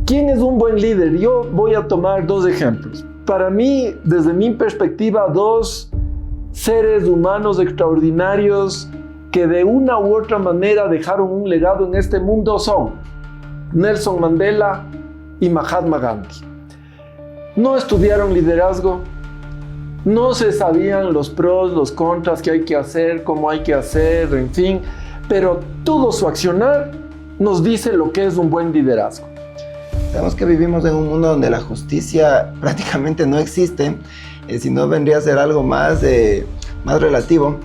¿quién es un buen líder? Yo voy a tomar dos ejemplos. Para mí, desde mi perspectiva, dos seres humanos extraordinarios que de una u otra manera dejaron un legado en este mundo son Nelson Mandela y Mahatma Gandhi. No estudiaron liderazgo, no se sabían los pros, los contras, qué hay que hacer, cómo hay que hacer, en fin, pero todo su accionar nos dice lo que es un buen liderazgo. Sabemos que vivimos en un mundo donde la justicia prácticamente no existe, sino vendría a ser algo más relativo.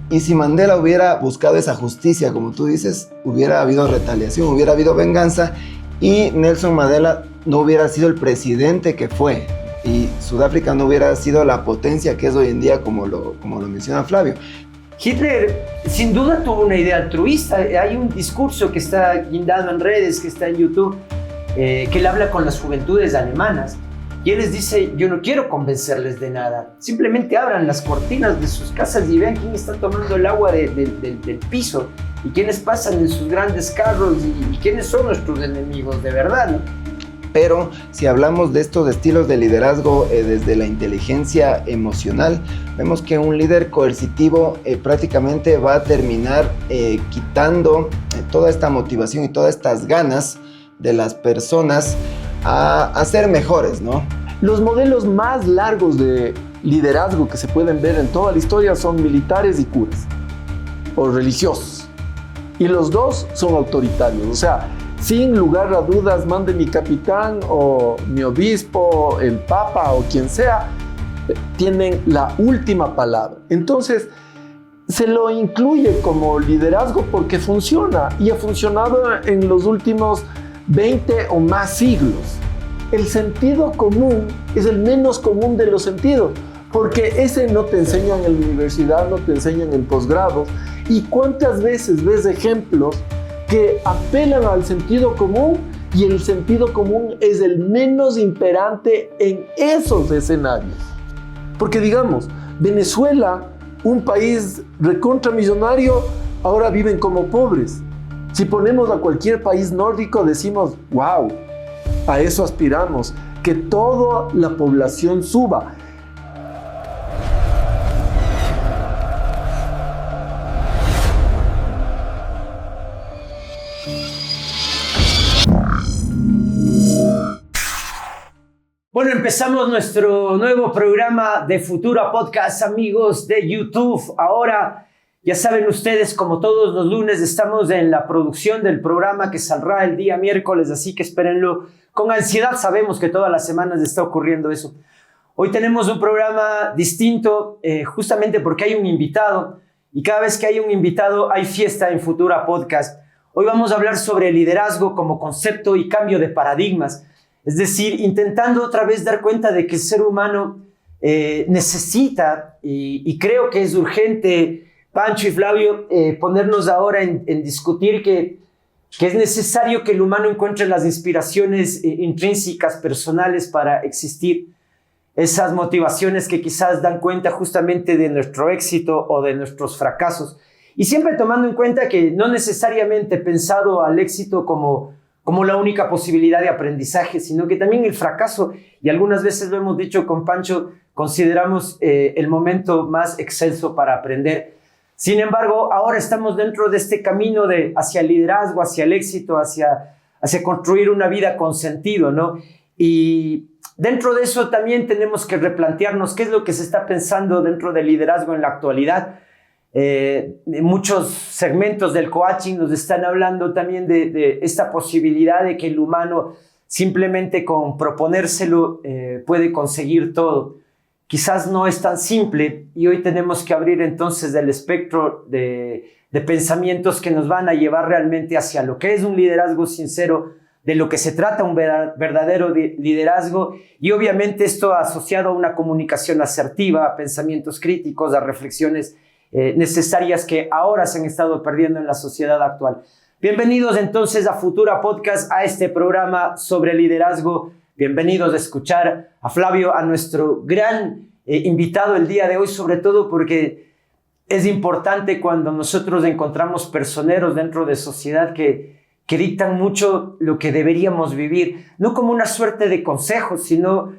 Y si Mandela hubiera buscado esa justicia, como tú dices, hubiera habido retaliación, hubiera habido venganza, y Nelson Mandela no hubiera sido el presidente que fue, y Sudáfrica no hubiera sido la potencia que es hoy en día, como lo menciona Flavio. Hitler sin duda tuvo una idea altruista. Hay un discurso que está guindado en redes, que está en YouTube, que él habla con las juventudes alemanas y él les dice: yo no quiero convencerles de nada, simplemente abran las cortinas de sus casas y vean quién está tomando el agua del piso y quiénes pasan en sus grandes carros y quiénes son nuestros enemigos de verdad, ¿no? Pero si hablamos de estos estilos de liderazgo desde la inteligencia emocional, vemos que un líder coercitivo prácticamente va a terminar quitando toda esta motivación y todas estas ganas de las personas a ser mejores, ¿no? Los modelos más largos de liderazgo que se pueden ver en toda la historia son militares y curas, o religiosos. Y los dos son autoritarios, o sea, sin lugar a dudas, mande mi capitán o mi obispo, el papa o quien sea, tienen la última palabra. Entonces, se lo incluye como liderazgo porque funciona y ha funcionado en los últimos 20 o más siglos. El sentido común es el menos común de los sentidos, porque ese no te enseñan en la universidad, no te enseñan en posgrados. ¿Y cuántas veces ves ejemplos que apelan al sentido común y el sentido común es el menos imperante en esos escenarios? Porque digamos, Venezuela, un país recontramillonario, ahora viven como pobres. Si ponemos a cualquier país nórdico decimos: wow, a eso aspiramos, que toda la población suba. Bueno, empezamos nuestro nuevo programa de Futura Podcast, amigos de YouTube. Ahora, ya saben ustedes, como todos los lunes, estamos en la producción del programa que saldrá el día miércoles, así que espérenlo con ansiedad. Sabemos que todas las semanas está ocurriendo eso. Hoy tenemos un programa distinto, justamente porque hay un invitado, y cada vez que hay un invitado hay fiesta en Futura Podcast. Hoy vamos a hablar sobre liderazgo como concepto y cambio de paradigmas. Es decir, intentando otra vez dar cuenta de que el ser humano necesita, y creo que es urgente, Pancho y Flavio, ponernos ahora en discutir que es necesario que el humano encuentre las inspiraciones intrínsecas, personales para existir. Esas motivaciones que quizás dan cuenta justamente de nuestro éxito o de nuestros fracasos. Y siempre tomando en cuenta que no necesariamente pensado al éxito como la única posibilidad de aprendizaje, sino que también el fracaso, y algunas veces lo hemos dicho con Pancho, consideramos el momento más excelso para aprender. Sin embargo, ahora estamos dentro de este camino hacia el liderazgo, hacia el éxito, hacia construir una vida con sentido, ¿no? Y dentro de eso también tenemos que replantearnos qué es lo que se está pensando dentro del liderazgo en la actualidad. Muchos segmentos del coaching nos están hablando también de esta posibilidad de que el humano simplemente con proponérselo puede conseguir todo. Quizás no es tan simple y hoy tenemos que abrir entonces el espectro de pensamientos que nos van a llevar realmente hacia lo que es un liderazgo sincero, de lo que se trata un verdadero liderazgo, y obviamente esto asociado a una comunicación asertiva, a pensamientos críticos, a reflexiones necesarias que ahora se han estado perdiendo en la sociedad actual. Bienvenidos entonces a Futura Podcast, a este programa sobre liderazgo. Bienvenidos a escuchar a Flavio, a nuestro gran invitado el día de hoy, sobre todo porque es importante cuando nosotros encontramos personeros dentro de sociedad que que dictan mucho lo que deberíamos vivir, no como una suerte de consejos, sino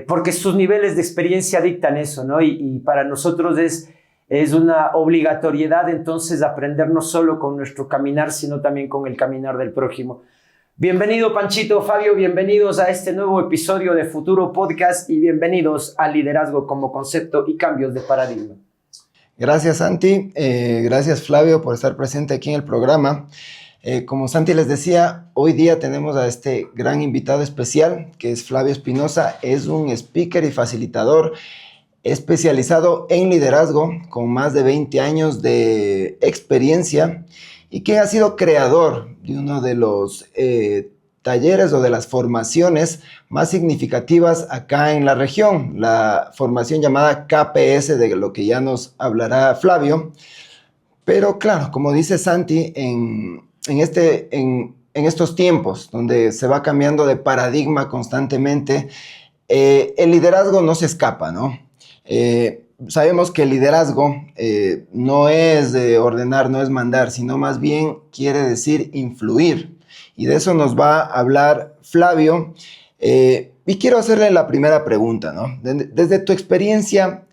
porque sus niveles de experiencia dictan eso, ¿no? Y para nosotros es una obligatoriedad entonces aprender no solo con nuestro caminar, sino también con el caminar del prójimo. Bienvenido Panchito, Fabio, bienvenidos a este nuevo episodio de Futuro Podcast y bienvenidos a Liderazgo como Concepto y Cambios de Paradigma. Gracias, Santi. Gracias, Flavio, por estar presente aquí en el programa. Como Santi les decía, hoy día tenemos a este gran invitado especial, que es Flavio Espinosa. Es un speaker y facilitador especializado en liderazgo, con más de 20 años de experiencia y que ha sido creador de uno de los talleres o de las formaciones más significativas acá en la región, la formación llamada KPS, de lo que ya nos hablará Flavio. Pero claro, como dice Santi, en estos tiempos donde se va cambiando de paradigma constantemente, el liderazgo no se escapa, ¿no? Sabemos que el liderazgo no es de ordenar, no es mandar, sino más bien quiere decir influir. Y de eso nos va a hablar Flavio. Y quiero hacerle la primera pregunta, ¿no? Desde tu experiencia,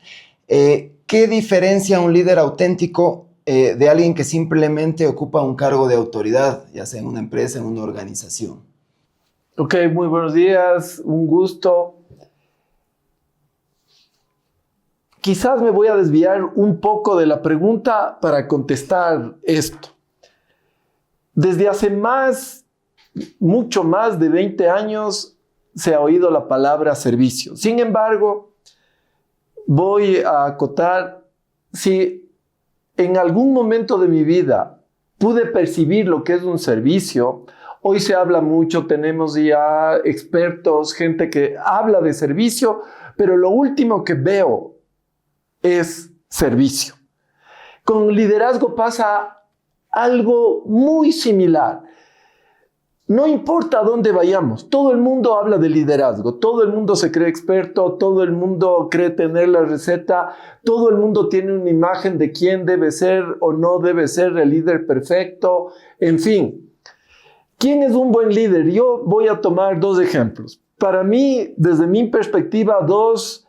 ¿qué diferencia un líder auténtico de alguien que simplemente ocupa un cargo de autoridad, ya sea en una empresa, en una organización? Ok, muy buenos días, un gusto. Quizás me voy a desviar un poco de la pregunta para contestar esto. Desde hace mucho más de 20 años se ha oído la palabra servicio. Sin embargo, voy a acotar, si en algún momento de mi vida pude percibir lo que es un servicio, hoy se habla mucho, tenemos ya expertos, gente que habla de servicio, pero lo último que veo es servicio. Con liderazgo pasa algo muy similar. No importa a dónde vayamos, todo el mundo habla de liderazgo, todo el mundo se cree experto, todo el mundo cree tener la receta, todo el mundo tiene una imagen de quién debe ser o no debe ser el líder perfecto, en fin. ¿Quién es un buen líder? Yo voy a tomar dos ejemplos. Para mí, desde mi perspectiva, dos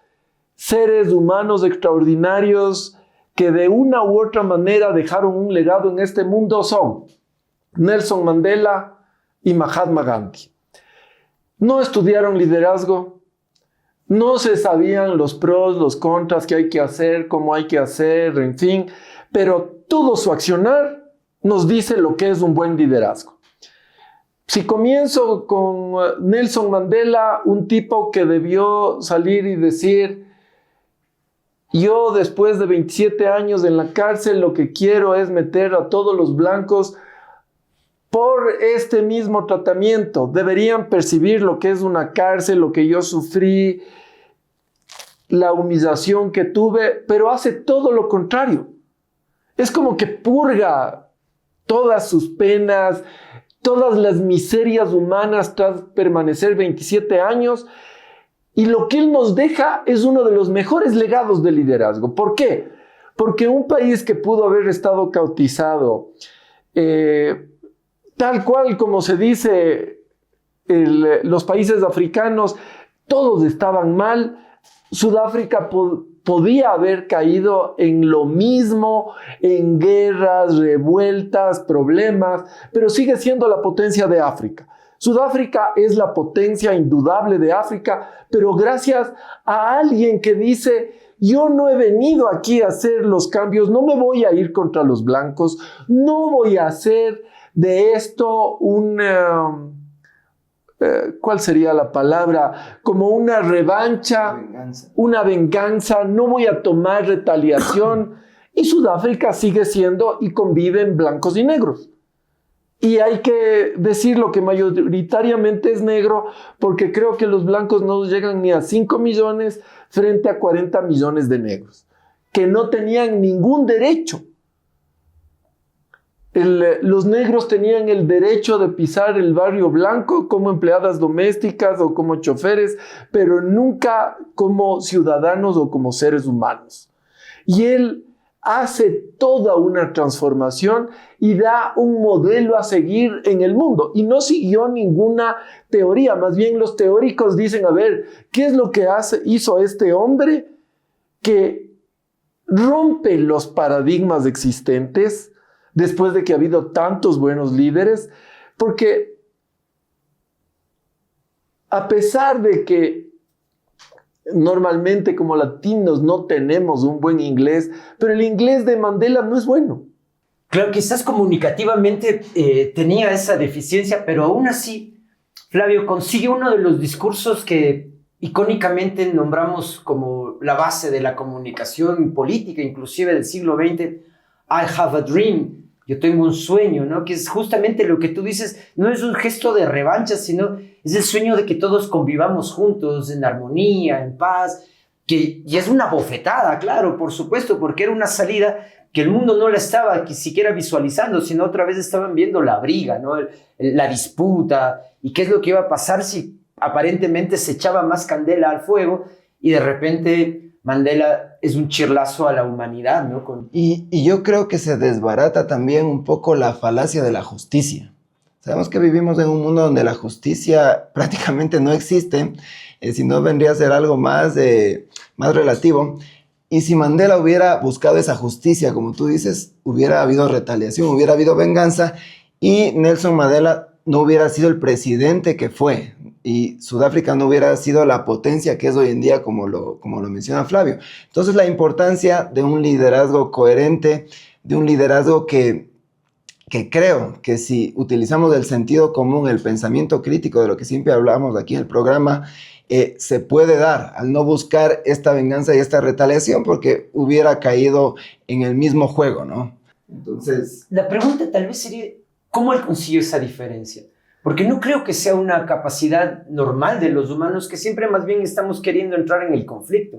seres humanos extraordinarios que de una u otra manera dejaron un legado en este mundo son Nelson Mandela y Mahatma Gandhi. No estudiaron liderazgo, no se sabían los pros, los contras que hay que hacer, cómo hay que hacer, en fin, pero todo su accionar nos dice lo que es un buen liderazgo. Si comienzo con Nelson Mandela, un tipo que debió salir y decir: yo después de 27 años en la cárcel lo que quiero es meter a todos los blancos por este mismo tratamiento. Deberían percibir lo que es una cárcel, lo que yo sufrí, la humillación que tuve, pero hace todo lo contrario. Es como que purga todas sus penas, todas las miserias humanas tras permanecer 27 años. Y lo que él nos deja es uno de los mejores legados de liderazgo. ¿Por qué? Porque un país que pudo haber estado cautizado, tal cual como se dice, los países africanos, todos estaban mal. Sudáfrica podía haber caído en lo mismo, en guerras, revueltas, problemas, pero sigue siendo la potencia de África. Sudáfrica es la potencia indudable de África, pero gracias a alguien que dice: yo no he venido aquí a hacer los cambios, no me voy a ir contra los blancos, no voy a hacer de esto ¿cuál sería la palabra? Como una revancha, una venganza, no voy a tomar retaliación. Y Sudáfrica sigue siendo y conviven blancos y negros. Y hay que decirlo que mayoritariamente es negro, porque creo que los blancos no llegan ni a 5 millones frente a 40 millones de negros, que no tenían ningún derecho. Los negros tenían el derecho de pisar el barrio blanco como empleadas domésticas o como choferes, pero nunca como ciudadanos o como seres humanos. Y él hace toda una transformación y da un modelo a seguir en el mundo. Y no siguió ninguna teoría, más bien los teóricos dicen, a ver, ¿qué es lo que hizo este hombre que rompe los paradigmas existentes después de que ha habido tantos buenos líderes? Porque a pesar de que normalmente como latinos no tenemos un buen inglés, pero el inglés de Mandela no es bueno. Claro, quizás comunicativamente tenía esa deficiencia, pero aún así, Flavio consigue uno de los discursos que icónicamente nombramos como la base de la comunicación política, inclusive del siglo XX, I have a dream, yo tengo un sueño, ¿no? Que es justamente lo que tú dices, no es un gesto de revancha, sino es el sueño de que todos convivamos juntos, en armonía, en paz, y es una bofetada, claro, por supuesto, porque era una salida que el mundo no la estaba ni siquiera visualizando, sino otra vez estaban viendo la briga, ¿no? La disputa, y qué es lo que iba a pasar si aparentemente se echaba más candela al fuego, y de repente Mandela es un chirlazo a la humanidad, ¿no? Y yo creo que se desbarata también un poco la falacia de la justicia. Sabemos que vivimos en un mundo donde la justicia prácticamente no existe, sino vendría a ser algo más relativo. Y si Mandela hubiera buscado esa justicia, como tú dices, hubiera habido retaliación, hubiera habido venganza, y Nelson Mandela no hubiera sido el presidente que fue, y Sudáfrica no hubiera sido la potencia que es hoy en día, como lo menciona Flavio. Entonces, la importancia de un liderazgo coherente, de un liderazgo que creo que si utilizamos el sentido común, el pensamiento crítico, de lo que siempre hablamos aquí en el programa, se puede dar al no buscar esta venganza y esta retaliación, porque hubiera caído en el mismo juego, ¿no? Entonces, la pregunta tal vez sería, ¿cómo él consiguió esa diferencia? Porque no creo que sea una capacidad normal de los humanos, que siempre más bien estamos queriendo entrar en el conflicto.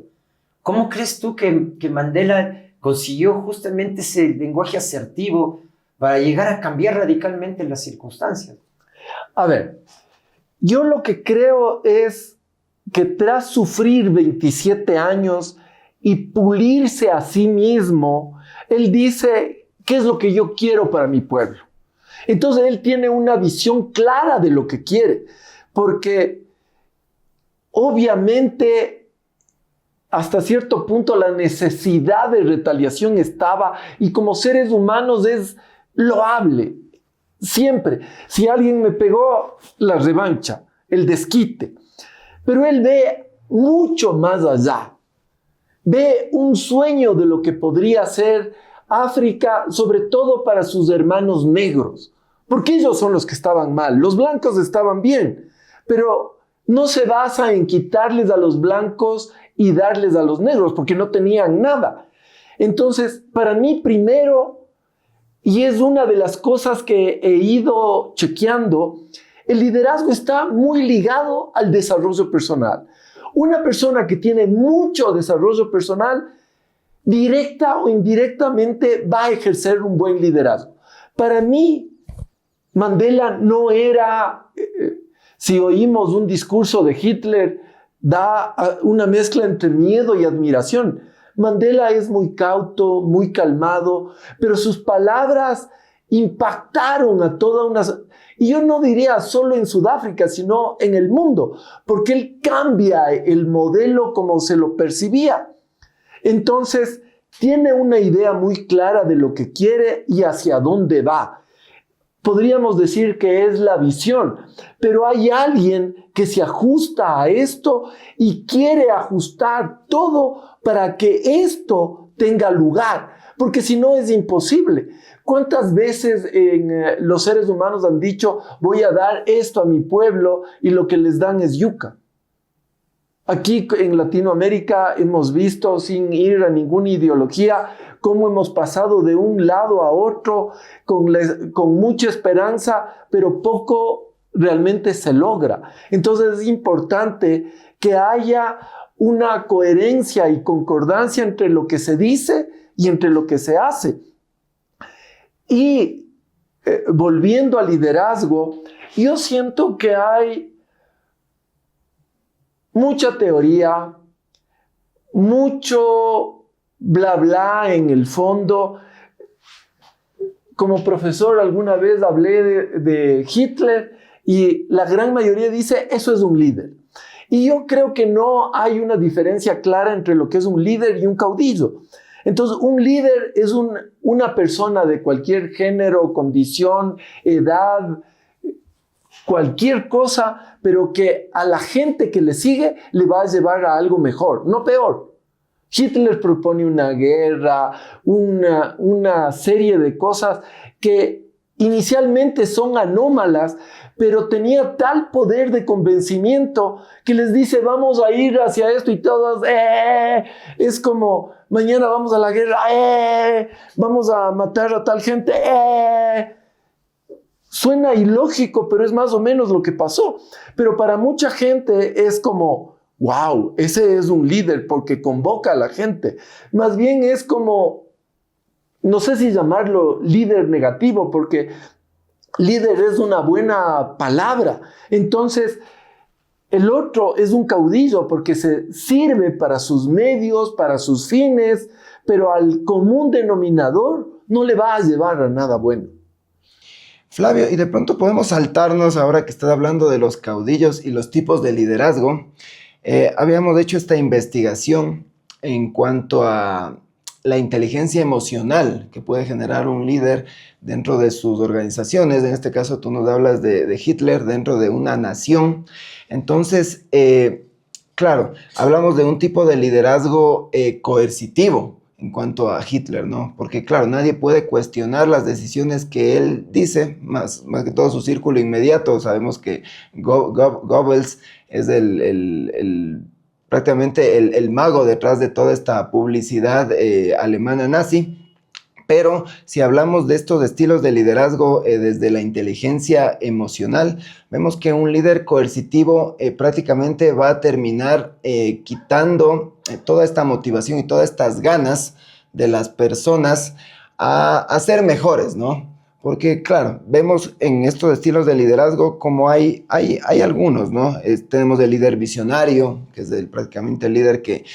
¿Cómo crees tú que Mandela consiguió justamente ese lenguaje asertivo para llegar a cambiar radicalmente las circunstancias? A ver, yo lo que creo es que tras sufrir 27 años y pulirse a sí mismo, él dice, ¿qué es lo que yo quiero para mi pueblo? Entonces él tiene una visión clara de lo que quiere, porque obviamente hasta cierto punto la necesidad de retaliación estaba, y como seres humanos es loable, siempre. Si alguien me pegó, la revancha, el desquite. Pero él ve mucho más allá, ve un sueño de lo que podría ser África, sobre todo para sus hermanos negros, porque ellos son los que estaban mal. Los blancos estaban bien, pero no se basa en quitarles a los blancos y darles a los negros, porque no tenían nada. Entonces, para mí primero, y es una de las cosas que he ido chequeando, el liderazgo está muy ligado al desarrollo personal. Una persona que tiene mucho desarrollo personal, directa o indirectamente va a ejercer un buen liderazgo. Para mí, Mandela no era, si oímos un discurso de Hitler, da una mezcla entre miedo y admiración. Mandela es muy cauto, muy calmado, pero sus palabras impactaron a toda una... Y yo no diría solo en Sudáfrica, sino en el mundo, porque él cambia el modelo como se lo percibía. Entonces, tiene una idea muy clara de lo que quiere y hacia dónde va. Podríamos decir que es la visión, pero hay alguien que se ajusta a esto y quiere ajustar todo para que esto tenga lugar, porque si no es imposible. ¿Cuántas veces los seres humanos han dicho, voy a dar esto a mi pueblo, y lo que les dan es yuca? Aquí en Latinoamérica hemos visto, sin ir a ninguna ideología, cómo hemos pasado de un lado a otro con mucha esperanza, pero poco realmente se logra. Entonces es importante que haya una coherencia y concordancia entre lo que se dice y entre lo que se hace. Y volviendo al liderazgo, yo siento que hay mucha teoría, mucho bla, bla en el fondo. Como profesor alguna vez hablé de Hitler y la gran mayoría dice, eso es un líder. Y yo creo que no hay una diferencia clara entre lo que es un líder y un caudillo. Entonces, un líder es una persona de cualquier género, condición, edad, cualquier cosa, pero que a la gente que le sigue le va a llevar a algo mejor, no peor. Hitler propone una guerra, una serie de cosas que inicialmente son anómalas, pero tenía tal poder de convencimiento que les dice, vamos a ir hacia esto y todos, es como, mañana vamos a la guerra, vamos a matar a tal gente, Suena ilógico, pero es más o menos lo que pasó. Pero para mucha gente es como, wow, ese es un líder porque convoca a la gente. Más bien es como, no sé si llamarlo líder negativo, porque líder es una buena palabra. Entonces, el otro es un caudillo porque se sirve para sus medios, para sus fines, pero al común denominador no le va a llevar a nada bueno. Flavio, y de pronto podemos saltarnos, ahora que estás hablando de los caudillos y los tipos de liderazgo. Habíamos hecho esta investigación en cuanto a la inteligencia emocional que puede generar un líder dentro de sus organizaciones. En este caso tú nos hablas de Hitler dentro de una nación. Entonces, claro, hablamos de un tipo de liderazgo coercitivo en cuanto a Hitler, ¿no? Porque claro, nadie puede cuestionar las decisiones que él dice, más que todo su círculo inmediato. Sabemos que Goebbels es prácticamente el mago detrás de toda esta publicidad alemana nazi. Pero si hablamos de estos estilos de liderazgo desde la inteligencia emocional, vemos que un líder coercitivo prácticamente va a terminar quitando toda esta motivación y todas estas ganas de las personas a ser mejores, ¿no? Porque, claro, vemos en estos estilos de liderazgo como hay algunos, ¿no? Tenemos el líder visionario, que es prácticamente el líder que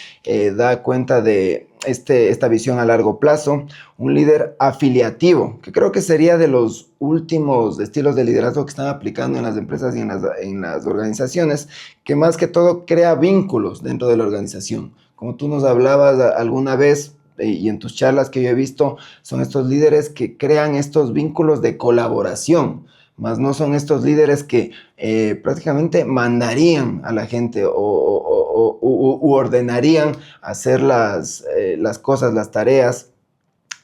da cuenta de esta visión a largo plazo. Un líder afiliativo, que creo que sería de los últimos estilos de liderazgo que están aplicando en las empresas y en las organizaciones, que más que todo crea vínculos dentro de la organización. Como tú nos hablabas alguna vez, y en tus charlas que yo he visto, son estos líderes que crean estos vínculos de colaboración, más no son estos líderes que prácticamente mandarían a la gente u ordenarían hacer las cosas, las tareas.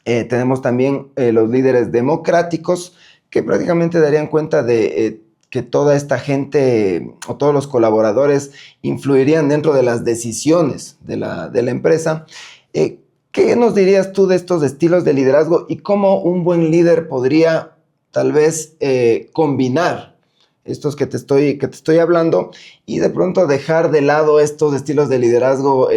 Tenemos también los líderes democráticos que prácticamente darían cuenta de que toda esta gente o todos los colaboradores influirían dentro de las decisiones de la empresa. ¿Qué nos dirías tú de estos estilos de liderazgo y cómo un buen líder podría tal vez combinar estos que te estoy hablando y de pronto dejar de lado estos estilos de liderazgo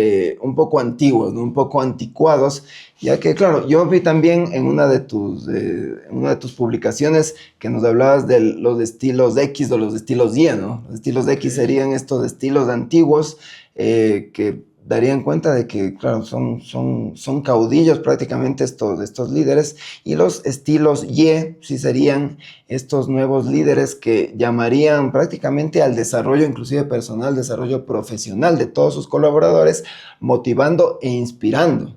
un poco antiguos, ¿no? Un poco anticuados, ya que claro, yo vi también en una de tus publicaciones que nos hablabas de los estilos X o los estilos Y, ¿no? Los estilos X serían estos estilos antiguos que darían cuenta de que, claro, son caudillos prácticamente estos líderes, y los estilos Y sí serían estos nuevos líderes que llamarían prácticamente al desarrollo inclusive personal, desarrollo profesional de todos sus colaboradores, motivando e inspirando.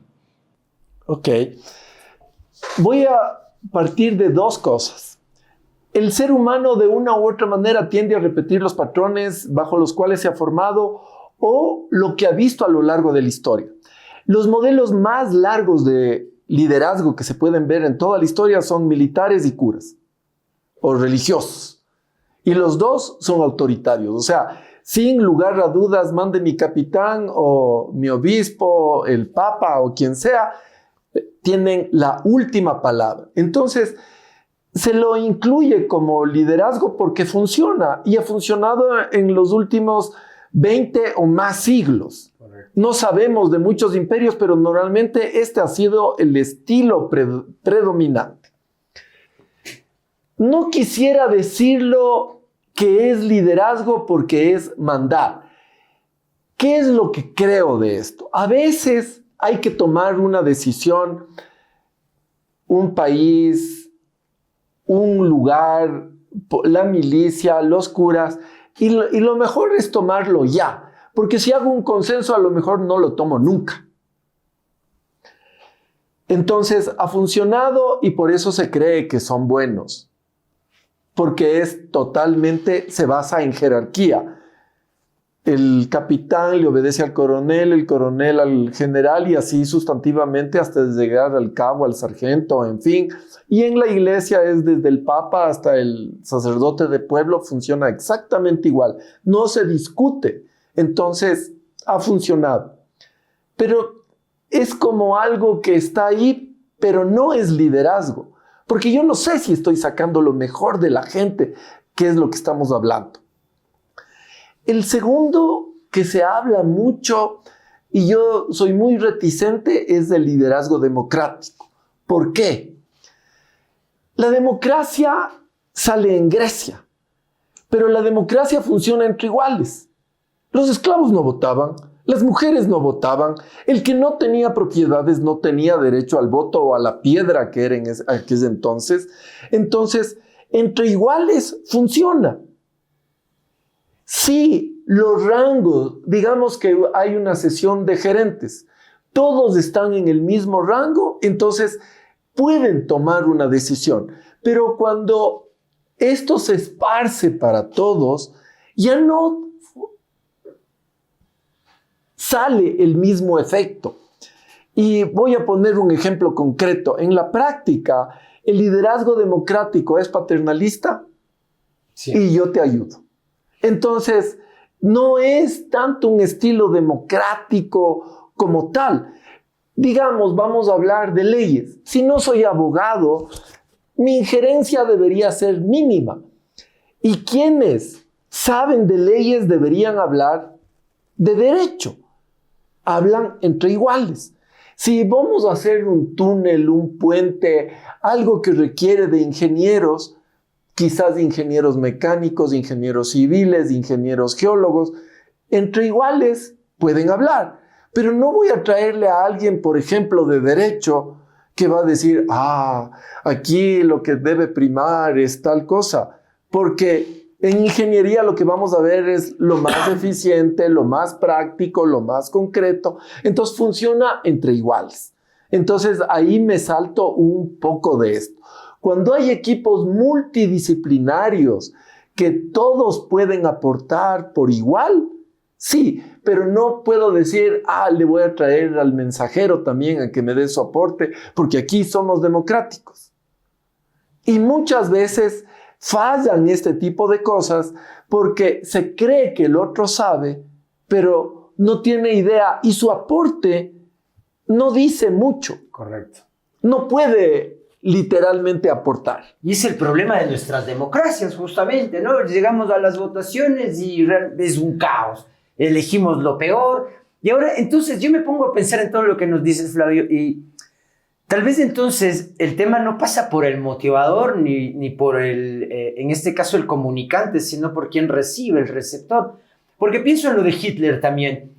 Ok. Voy a partir de dos cosas. El ser humano de una u otra manera tiende a repetir los patrones bajo los cuales se ha formado o lo que ha visto a lo largo de la historia. Los modelos más largos de liderazgo que se pueden ver en toda la historia son militares y curas, o religiosos. Y los dos son autoritarios. O sea, sin lugar a dudas, mande mi capitán o mi obispo, el papa o quien sea, tienen la última palabra. Entonces, se lo incluye como liderazgo porque funciona y ha funcionado en los últimos 20 o más siglos. No sabemos de muchos imperios, pero normalmente este ha sido el estilo predominante. No quisiera decirlo que es liderazgo porque es mandar. ¿Qué es lo que creo de esto? A veces hay que tomar una decisión, un país, un lugar, la milicia, los curas, y lo mejor es tomarlo ya, porque si hago un consenso a lo mejor no lo tomo nunca. Entonces ha funcionado y por eso se cree que son buenos, porque se basa en jerarquía. El capitán le obedece al coronel, el coronel al general y así sustantivamente hasta llegar al cabo, al sargento, en fin. Y en la iglesia es desde el papa hasta el sacerdote de pueblo, funciona exactamente igual. No se discute. Entonces, ha funcionado. Pero es como algo que está ahí, pero no es liderazgo. Porque yo no sé si estoy sacando lo mejor de la gente, que es lo que estamos hablando. El segundo que se habla mucho, y yo soy muy reticente, es del liderazgo democrático. ¿Por qué? La democracia sale en Grecia, pero la democracia funciona entre iguales. Los esclavos no votaban, las mujeres no votaban, el que no tenía propiedades no tenía derecho al voto o a la piedra que era en aquel entonces. Entonces, entre iguales funciona. Si los rangos, digamos que hay una sesión de gerentes, todos están en el mismo rango, entonces pueden tomar una decisión. Pero cuando esto se esparce para todos, ya no sale el mismo efecto. Y voy a poner un ejemplo concreto. En la práctica, el liderazgo democrático es paternalista y yo te ayudo. Entonces, no es tanto un estilo democrático como tal. Digamos, vamos a hablar de leyes. Si no soy abogado, mi injerencia debería ser mínima. Y quienes saben de leyes deberían hablar de derecho. Hablan entre iguales. Si vamos a hacer un túnel, un puente, algo que requiere de ingenieros, quizás ingenieros mecánicos, ingenieros civiles, ingenieros geólogos, entre iguales pueden hablar. Pero no voy a traerle a alguien, por ejemplo, de derecho, que va a decir, aquí lo que debe primar es tal cosa. Porque en ingeniería lo que vamos a ver es lo más eficiente, lo más práctico, lo más concreto. Entonces funciona entre iguales. Entonces ahí me salto un poco de esto. Cuando hay equipos multidisciplinarios que todos pueden aportar por igual, sí, pero no puedo decir, le voy a traer al mensajero también a que me dé su aporte, porque aquí somos democráticos. Y muchas veces fallan este tipo de cosas porque se cree que el otro sabe, pero no tiene idea y su aporte no dice mucho. Correcto. No puede literalmente aportar. Y es el problema de nuestras democracias, justamente, ¿no? Llegamos a las votaciones y es un caos. Elegimos lo peor. Y ahora, entonces, yo me pongo a pensar en todo lo que nos dices, Flavio, y tal vez entonces el tema no pasa por el motivador ni por en este caso, el comunicante, sino por quien recibe, el receptor. Porque pienso en lo de Hitler también.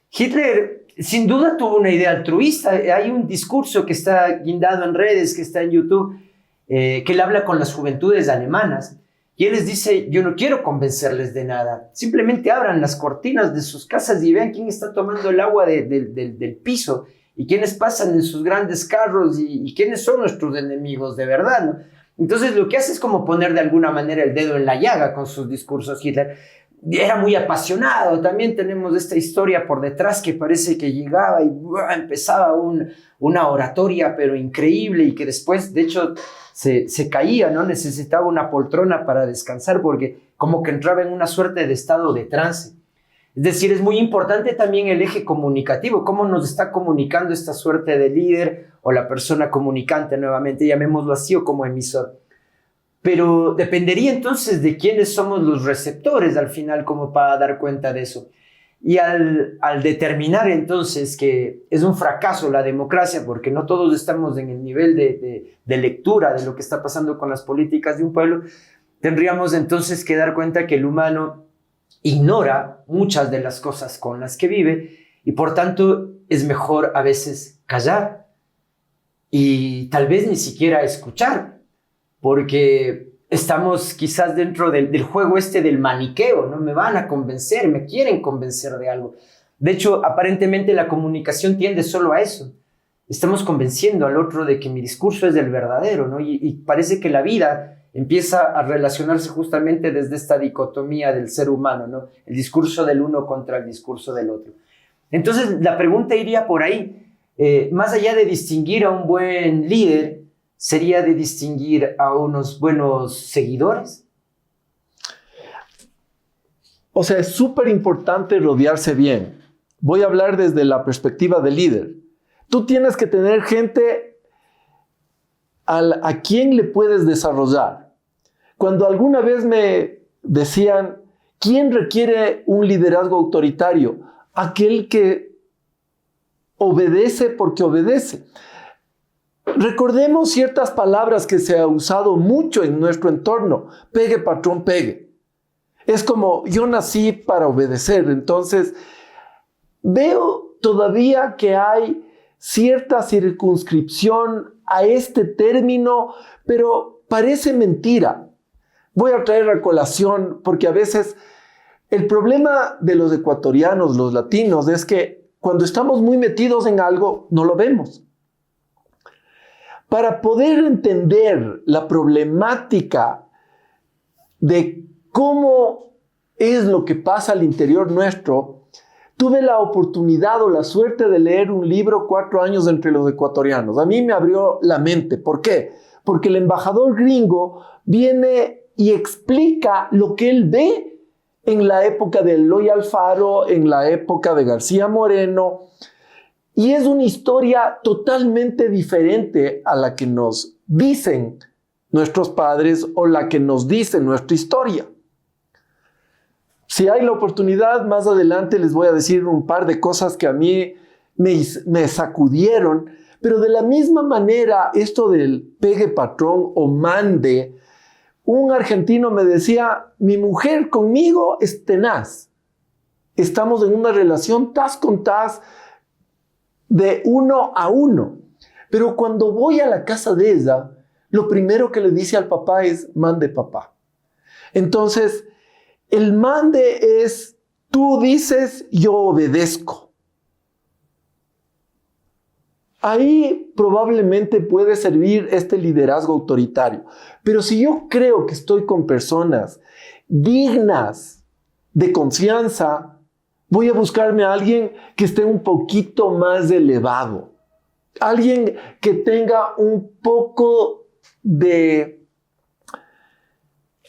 Hitler sin duda tuvo una idea altruista. Hay un discurso que está guindado en redes, que está en YouTube, que él habla con las juventudes alemanas. Y él les dice, yo no quiero convencerles de nada. Simplemente abran las cortinas de sus casas y vean quién está tomando el agua del piso y quiénes pasan en sus grandes carros y quiénes son nuestros enemigos de verdad, ¿no? Entonces lo que hace es como poner de alguna manera el dedo en la llaga con sus discursos. Hitler era muy apasionado. También tenemos esta historia por detrás que parece que llegaba y empezaba una oratoria pero increíble y que después de hecho se caía, ¿no? Necesitaba una poltrona para descansar porque como que entraba en una suerte de estado de trance. Es decir, es muy importante también el eje comunicativo, cómo nos está comunicando esta suerte de líder o la persona comunicante, nuevamente, llamémoslo así, o como emisor. Pero dependería entonces de quiénes somos los receptores al final, como para dar cuenta de eso. Y al determinar entonces que es un fracaso la democracia, porque no todos estamos en el nivel de lectura de lo que está pasando con las políticas de un pueblo, tendríamos entonces que dar cuenta que el humano ignora muchas de las cosas con las que vive y por tanto es mejor a veces callar y tal vez ni siquiera escuchar, porque estamos quizás dentro del juego este del maniqueo, ¿no? Me van a convencer, me quieren convencer de algo. De hecho, aparentemente la comunicación tiende solo a eso. Estamos convenciendo al otro de que mi discurso es el verdadero, ¿no? Y parece que la vida empieza a relacionarse justamente desde esta dicotomía del ser humano, ¿no? El discurso del uno contra el discurso del otro. Entonces, la pregunta iría por ahí. Más allá de distinguir a un buen líder, ¿sería de distinguir a unos buenos seguidores? O sea, es súper importante rodearse bien. Voy a hablar desde la perspectiva del líder. Tú tienes que tener gente a quien le puedes desarrollar. Cuando alguna vez me decían, ¿quién requiere un liderazgo autoritario? Aquel que obedece porque obedece. Recordemos ciertas palabras que se ha usado mucho en nuestro entorno. Pegue, patrón, pegue. Es como, yo nací para obedecer. Entonces, veo todavía que hay cierta circunscripción a este término, pero parece mentira. Voy a traer a colación, porque a veces el problema de los ecuatorianos, los latinos, es que cuando estamos muy metidos en algo, no lo vemos. Para poder entender la problemática de cómo es lo que pasa al interior nuestro, tuve la oportunidad o la suerte de leer un libro 4 años entre los ecuatorianos. A mí me abrió la mente. ¿Por qué? Porque el embajador gringo viene y explica lo que él ve en la época de Eloy Alfaro, en la época de García Moreno, y es una historia totalmente diferente a la que nos dicen nuestros padres o la que nos dice nuestra historia. Si hay la oportunidad, más adelante les voy a decir un par de cosas que a mí me sacudieron, pero de la misma manera, esto del pegue patrón o mande, un argentino me decía, mi mujer conmigo es tenaz. Estamos en una relación tas con tas de 1 a 1. Pero cuando voy a la casa de ella, lo primero que le dice al papá es, mande papá. Entonces, el mande es, tú dices, yo obedezco. Ahí probablemente puede servir este liderazgo autoritario. Pero si yo creo que estoy con personas dignas de confianza, voy a buscarme a alguien que esté un poquito más elevado. Alguien que tenga un poco de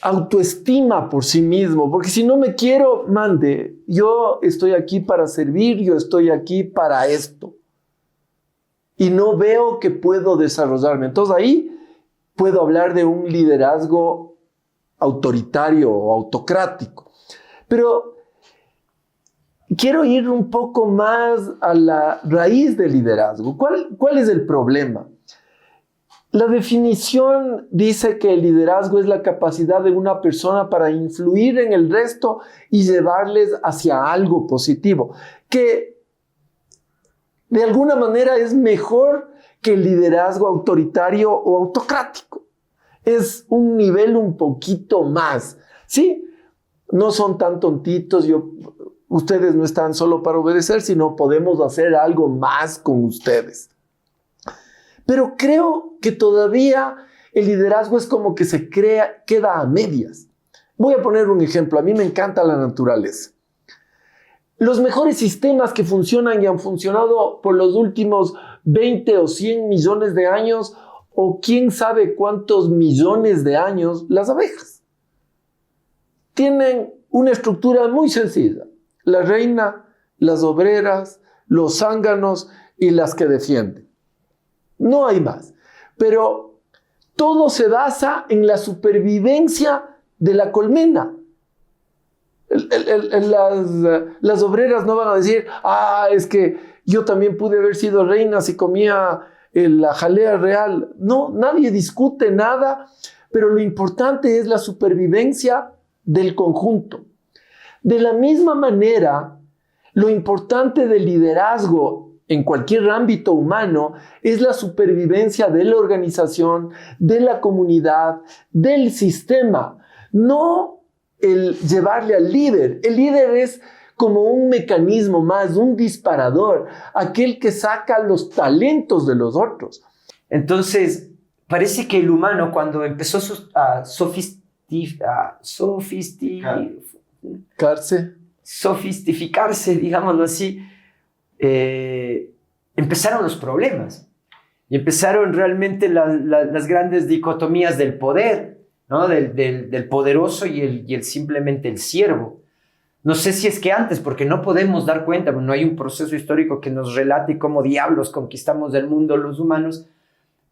autoestima por sí mismo. Porque si no me quiero, mande. Yo estoy aquí para servir, yo estoy aquí para esto. Y no veo que puedo desarrollarme. Entonces ahí puedo hablar de un liderazgo autoritario o autocrático. Pero quiero ir un poco más a la raíz del liderazgo. ¿Cuál es el problema? La definición dice que el liderazgo es la capacidad de una persona para influir en el resto y llevarles hacia algo positivo, que de alguna manera es mejor que el liderazgo autoritario o autocrático. Es un nivel un poquito más, ¿sí? No son tan tontitos, ustedes no están solo para obedecer, sino podemos hacer algo más con ustedes. Pero creo que todavía el liderazgo es como que queda a medias. Voy a poner un ejemplo. A mí me encanta la naturaleza. Los mejores sistemas que funcionan y han funcionado por los últimos 20 o 100 millones de años, o quién sabe cuántos millones de años, las abejas. Tienen una estructura muy sencilla. La reina, las obreras, los zánganos y las que defienden. No hay más. Pero todo se basa en la supervivencia de la colmena. Las obreras no van a decir, es que yo también pude haber sido reina si comía la jalea real. No, nadie discute nada, pero lo importante es la supervivencia del conjunto. De la misma manera, lo importante del liderazgo en cualquier ámbito humano es la supervivencia de la organización, de la comunidad, del sistema, no el llevarle al líder. El líder es como un mecanismo más, un disparador, aquel que saca los talentos de los otros. Entonces, parece que el humano, cuando empezó a sofisticarse, digámoslo así, empezaron los problemas. Y empezaron realmente las grandes dicotomías del poder, ¿no? Del poderoso y simplemente el siervo. No sé si es que antes, porque no podemos dar cuenta, no hay un proceso histórico que nos relate cómo diablos conquistamos el mundo los humanos,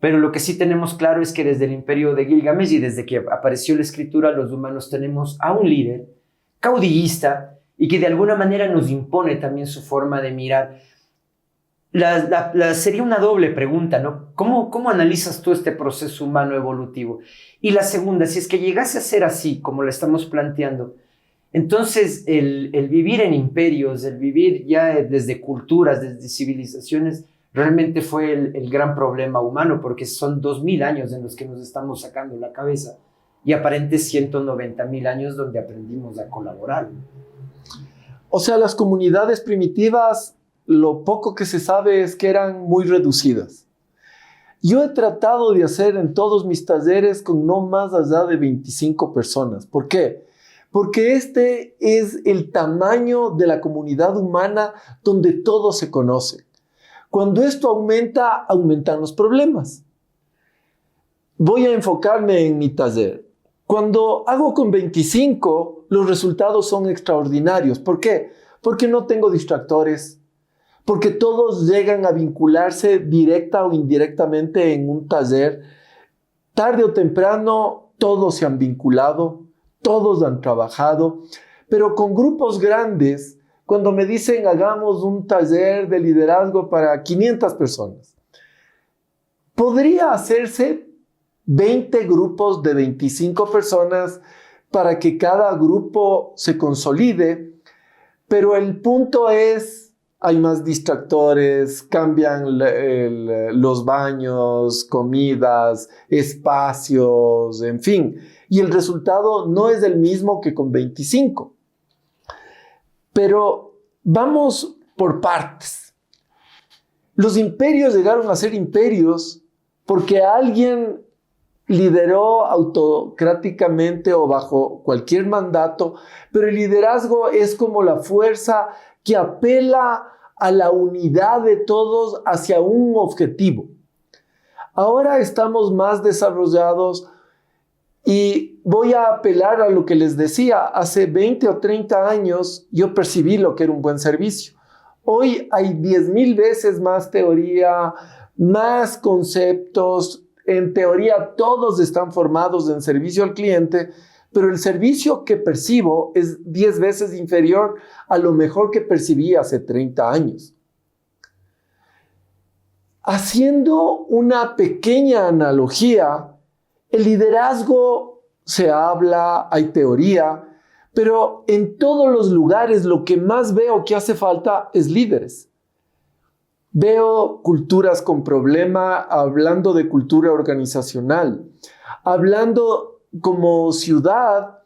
pero lo que sí tenemos claro es que desde el imperio de Gilgamesh y desde que apareció la escritura, los humanos tenemos a un líder caudillista y que de alguna manera nos impone también su forma de mirar. Sería una doble pregunta, ¿no? ¿Cómo analizas tú este proceso humano evolutivo? Y la segunda, si es que llegase a ser así, como lo estamos planteando, entonces el vivir en imperios, el vivir ya desde culturas, desde civilizaciones, realmente fue el gran problema humano, porque son 2000 años en los que nos estamos sacando la cabeza y aparentes 190.000 años donde aprendimos a colaborar. O sea, las comunidades primitivas, lo poco que se sabe es que eran muy reducidas. Yo he tratado de hacer en todos mis talleres con no más allá de 25 personas. ¿Por qué? Porque este es el tamaño de la comunidad humana donde todos se conocen. Cuando esto aumenta, aumentan los problemas. Voy a enfocarme en mi taller. Cuando hago con 25, los resultados son extraordinarios. ¿Por qué? Porque no tengo distractores, porque todos llegan a vincularse directa o indirectamente en un taller. Tarde o temprano, todos se han vinculado, todos han trabajado, pero con grupos grandes, cuando me dicen hagamos un taller de liderazgo para 500 personas, podría hacerse 20 grupos de 25 personas para que cada grupo se consolide, pero el punto es, hay más distractores, cambian los baños, comidas, espacios, en fin, y el resultado no es el mismo que con 25. Pero vamos por partes. Los imperios llegaron a ser imperios porque alguien lideró autocráticamente o bajo cualquier mandato, pero el liderazgo es como la fuerza que apela a la unidad de todos hacia un objetivo. Ahora estamos más desarrollados y voy a apelar a lo que les decía. Hace 20 o 30 años yo percibí lo que era un buen servicio. Hoy hay 10,000 veces más teoría, más conceptos. En teoría todos están formados en servicio al cliente, pero el servicio que percibo es 10 veces inferior a lo mejor que percibí hace 30 años. Haciendo una pequeña analogía, el liderazgo se habla, hay teoría, pero en todos los lugares lo que más veo que hace falta es líderes. Veo culturas con problema, hablando de cultura organizacional, hablando como ciudad,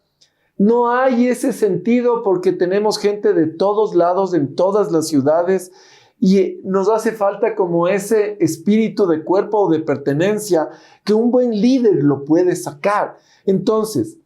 no hay ese sentido porque tenemos gente de todos lados, en todas las ciudades, y nos hace falta como ese espíritu de cuerpo o de pertenencia que un buen líder lo puede sacar. Entonces,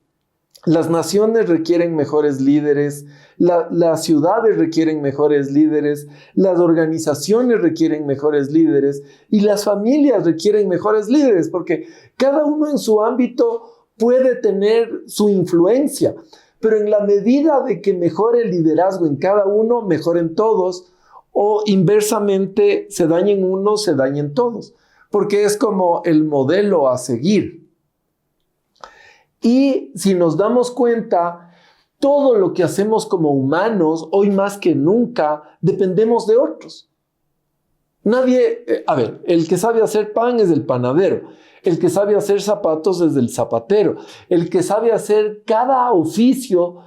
las naciones requieren mejores líderes, las ciudades requieren mejores líderes, las organizaciones requieren mejores líderes y las familias requieren mejores líderes, porque cada uno en su ámbito puede tener su influencia, pero en la medida de que mejore el liderazgo en cada uno, mejoren todos, o inversamente se dañen unos, se dañen todos, porque es como el modelo a seguir. Y si nos damos cuenta, todo lo que hacemos como humanos, hoy más que nunca, dependemos de otros. Nadie, el que sabe hacer pan es el panadero, el que sabe hacer zapatos es el zapatero, el que sabe hacer cada oficio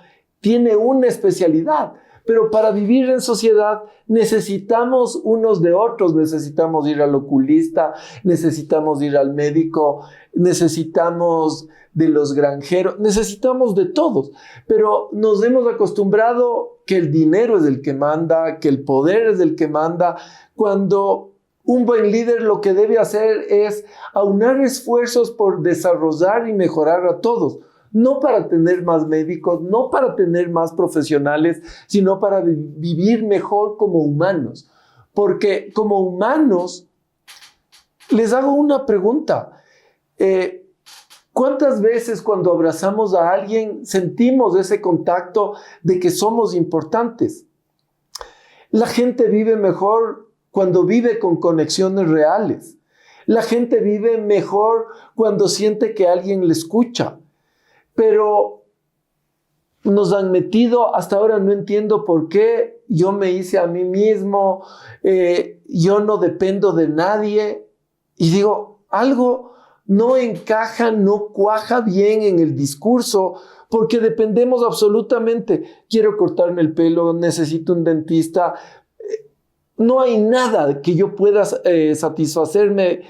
tiene una especialidad, Pero para vivir en sociedad necesitamos unos de otros, necesitamos ir al oculista, necesitamos ir al médico, necesitamos de los granjeros, necesitamos de todos. Pero nos hemos acostumbrado que el dinero es el que manda, que el poder es el que manda, cuando un buen líder lo que debe hacer es aunar esfuerzos por desarrollar y mejorar a todos. No para tener más médicos, no para tener más profesionales, sino para vivir mejor como humanos. Porque como humanos, les hago una pregunta. ¿Cuántas veces cuando abrazamos a alguien sentimos ese contacto de que somos importantes? La gente vive mejor cuando vive con conexiones reales. La gente vive mejor cuando siente que alguien le escucha. Pero nos han metido, hasta ahora no entiendo por qué, yo me hice a mí mismo, yo no dependo de nadie, y digo, algo no encaja, no cuaja bien en el discurso, porque dependemos absolutamente. Quiero cortarme el pelo, necesito un dentista, no hay nada que yo pueda satisfacerme,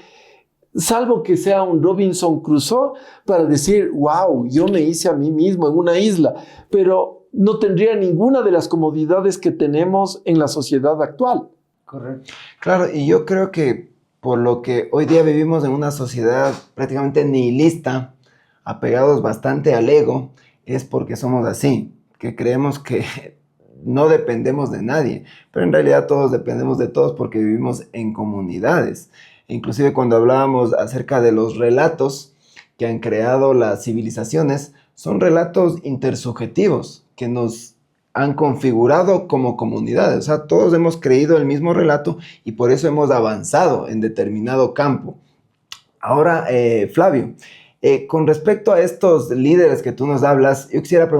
salvo que sea un Robinson Crusoe para decir, wow, yo me hice a mí mismo en una isla, pero no tendría ninguna de las comodidades que tenemos en la sociedad actual. Correcto. Claro, y yo creo que por lo que hoy día vivimos en una sociedad prácticamente nihilista, apegados bastante al ego, es porque somos así, que creemos que no dependemos de nadie, pero en realidad todos dependemos de todos porque vivimos en comunidades. Inclusive cuando hablábamos acerca de los relatos que han creado las civilizaciones, son relatos intersubjetivos que nos han configurado como comunidades. O sea, todos hemos creído el mismo relato y por eso hemos avanzado en determinado campo. Ahora, Flavio, con respecto a estos líderes que tú nos hablas, yo quisiera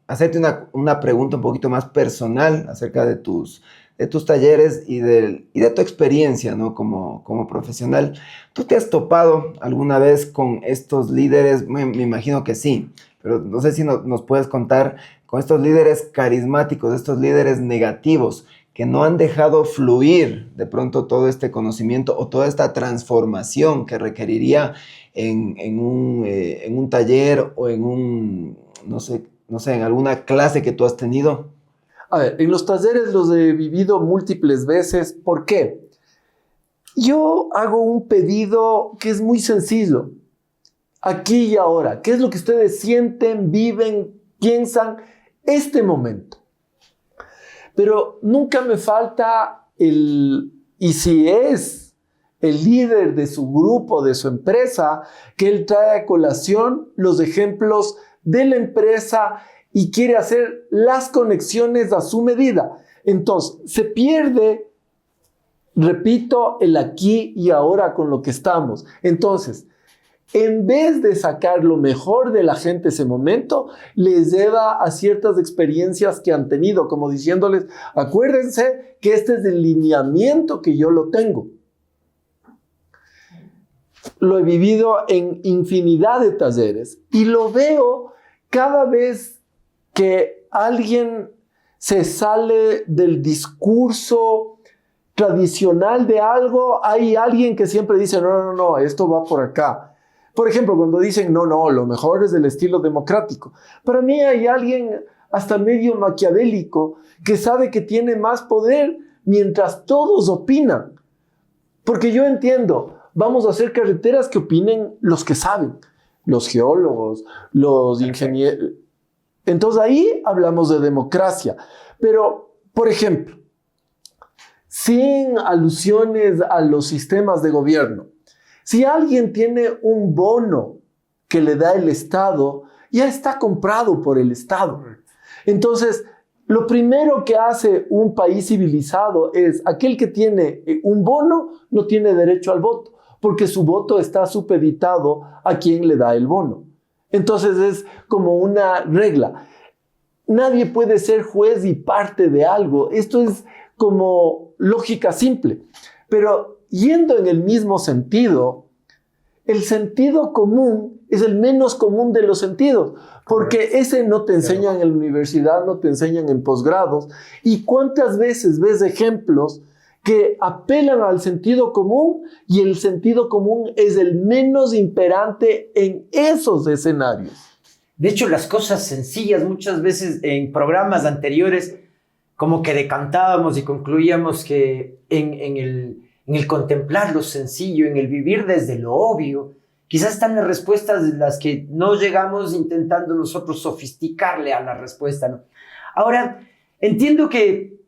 hacerte una pregunta un poquito más personal acerca de tus talleres y de tu experiencia, ¿no? como profesional. ¿Tú te has topado alguna vez con estos líderes? Me imagino que sí, pero no sé si nos puedes contar con estos líderes carismáticos, estos líderes negativos que no han dejado fluir de pronto todo este conocimiento o toda esta transformación que requeriría en un taller o no sé, en alguna clase que tú has tenido. A ver, en los talleres los he vivido múltiples veces. ¿Por qué? Yo hago un pedido que es muy sencillo. Aquí y ahora. ¿Qué es lo que ustedes sienten, viven, piensan este momento? Pero nunca me falta y si es el líder de su grupo, de su empresa, que él trae a colación los ejemplos de la empresa y quiere hacer las conexiones a su medida. Entonces, se pierde, repito, el aquí y ahora con lo que estamos. Entonces, en vez de sacar lo mejor de la gente ese momento, les lleva a ciertas experiencias que han tenido, como diciéndoles, acuérdense que este es el lineamiento que yo lo tengo. Lo he vivido en infinidad de talleres y lo veo cada vez que alguien se sale del discurso tradicional de algo, hay alguien que siempre dice, no, esto va por acá. Por ejemplo, cuando dicen, no, lo mejor es del estilo democrático. Para mí hay alguien hasta medio maquiavélico que sabe que tiene más poder mientras todos opinan. Porque yo entiendo, vamos a hacer carreteras que opinen los que saben, los geólogos, los ingenieros. Entonces ahí hablamos de democracia. Pero, por ejemplo, sin alusiones a los sistemas de gobierno, si alguien tiene un bono que le da el Estado, ya está comprado por el Estado. Entonces, lo primero que hace un país civilizado es aquel que tiene un bono no tiene derecho al voto, porque su voto está supeditado a quien le da el bono. Entonces es como una regla. Nadie puede ser juez y parte de algo. Esto es como lógica simple. Pero yendo en el mismo sentido, el sentido común es el menos común de los sentidos. Porque ese no te enseñan en la universidad, no te enseñan en posgrados. ¿Y cuántas veces ves ejemplos que apelan al sentido común y el sentido común es el menos imperante en esos escenarios? De hecho, las cosas sencillas muchas veces en programas anteriores como que decantábamos y concluíamos que en el contemplar lo sencillo, en el vivir desde lo obvio, quizás están las respuestas de las que no llegamos intentando nosotros sofisticarle a la respuesta, ¿no? Ahora, entiendo que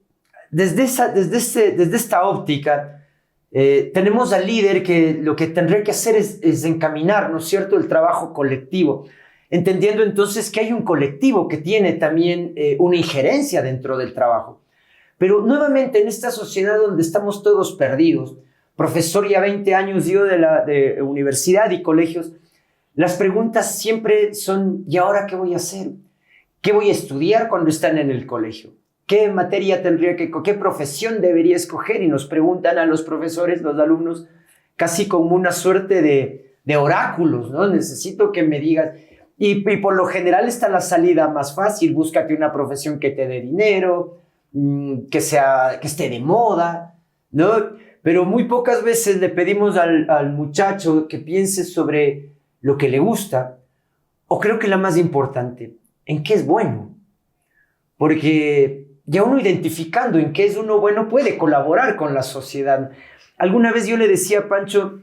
desde esta óptica tenemos al líder que lo que tendría que hacer es encaminar, ¿no es cierto?, el trabajo colectivo, entendiendo entonces que hay un colectivo que tiene también una injerencia dentro del trabajo. Pero nuevamente en esta sociedad donde estamos todos perdidos, profesor ya 20 años yo de universidad y colegios, las preguntas siempre son, ¿y ahora qué voy a hacer? ¿Qué voy a estudiar cuando están en el colegio? ¿Qué materia qué profesión debería escoger? Y nos preguntan a los profesores, los alumnos, casi como una suerte de oráculos, ¿no? Necesito que me digas. Y por lo general está la salida más fácil, búscate una profesión que te dé dinero, que esté de moda, ¿no? Pero muy pocas veces le pedimos al muchacho que piense sobre lo que le gusta, o creo que la más importante, en qué es bueno. Porque ya uno identificando en qué es uno bueno puede colaborar con la sociedad. Alguna vez yo le decía a Pancho,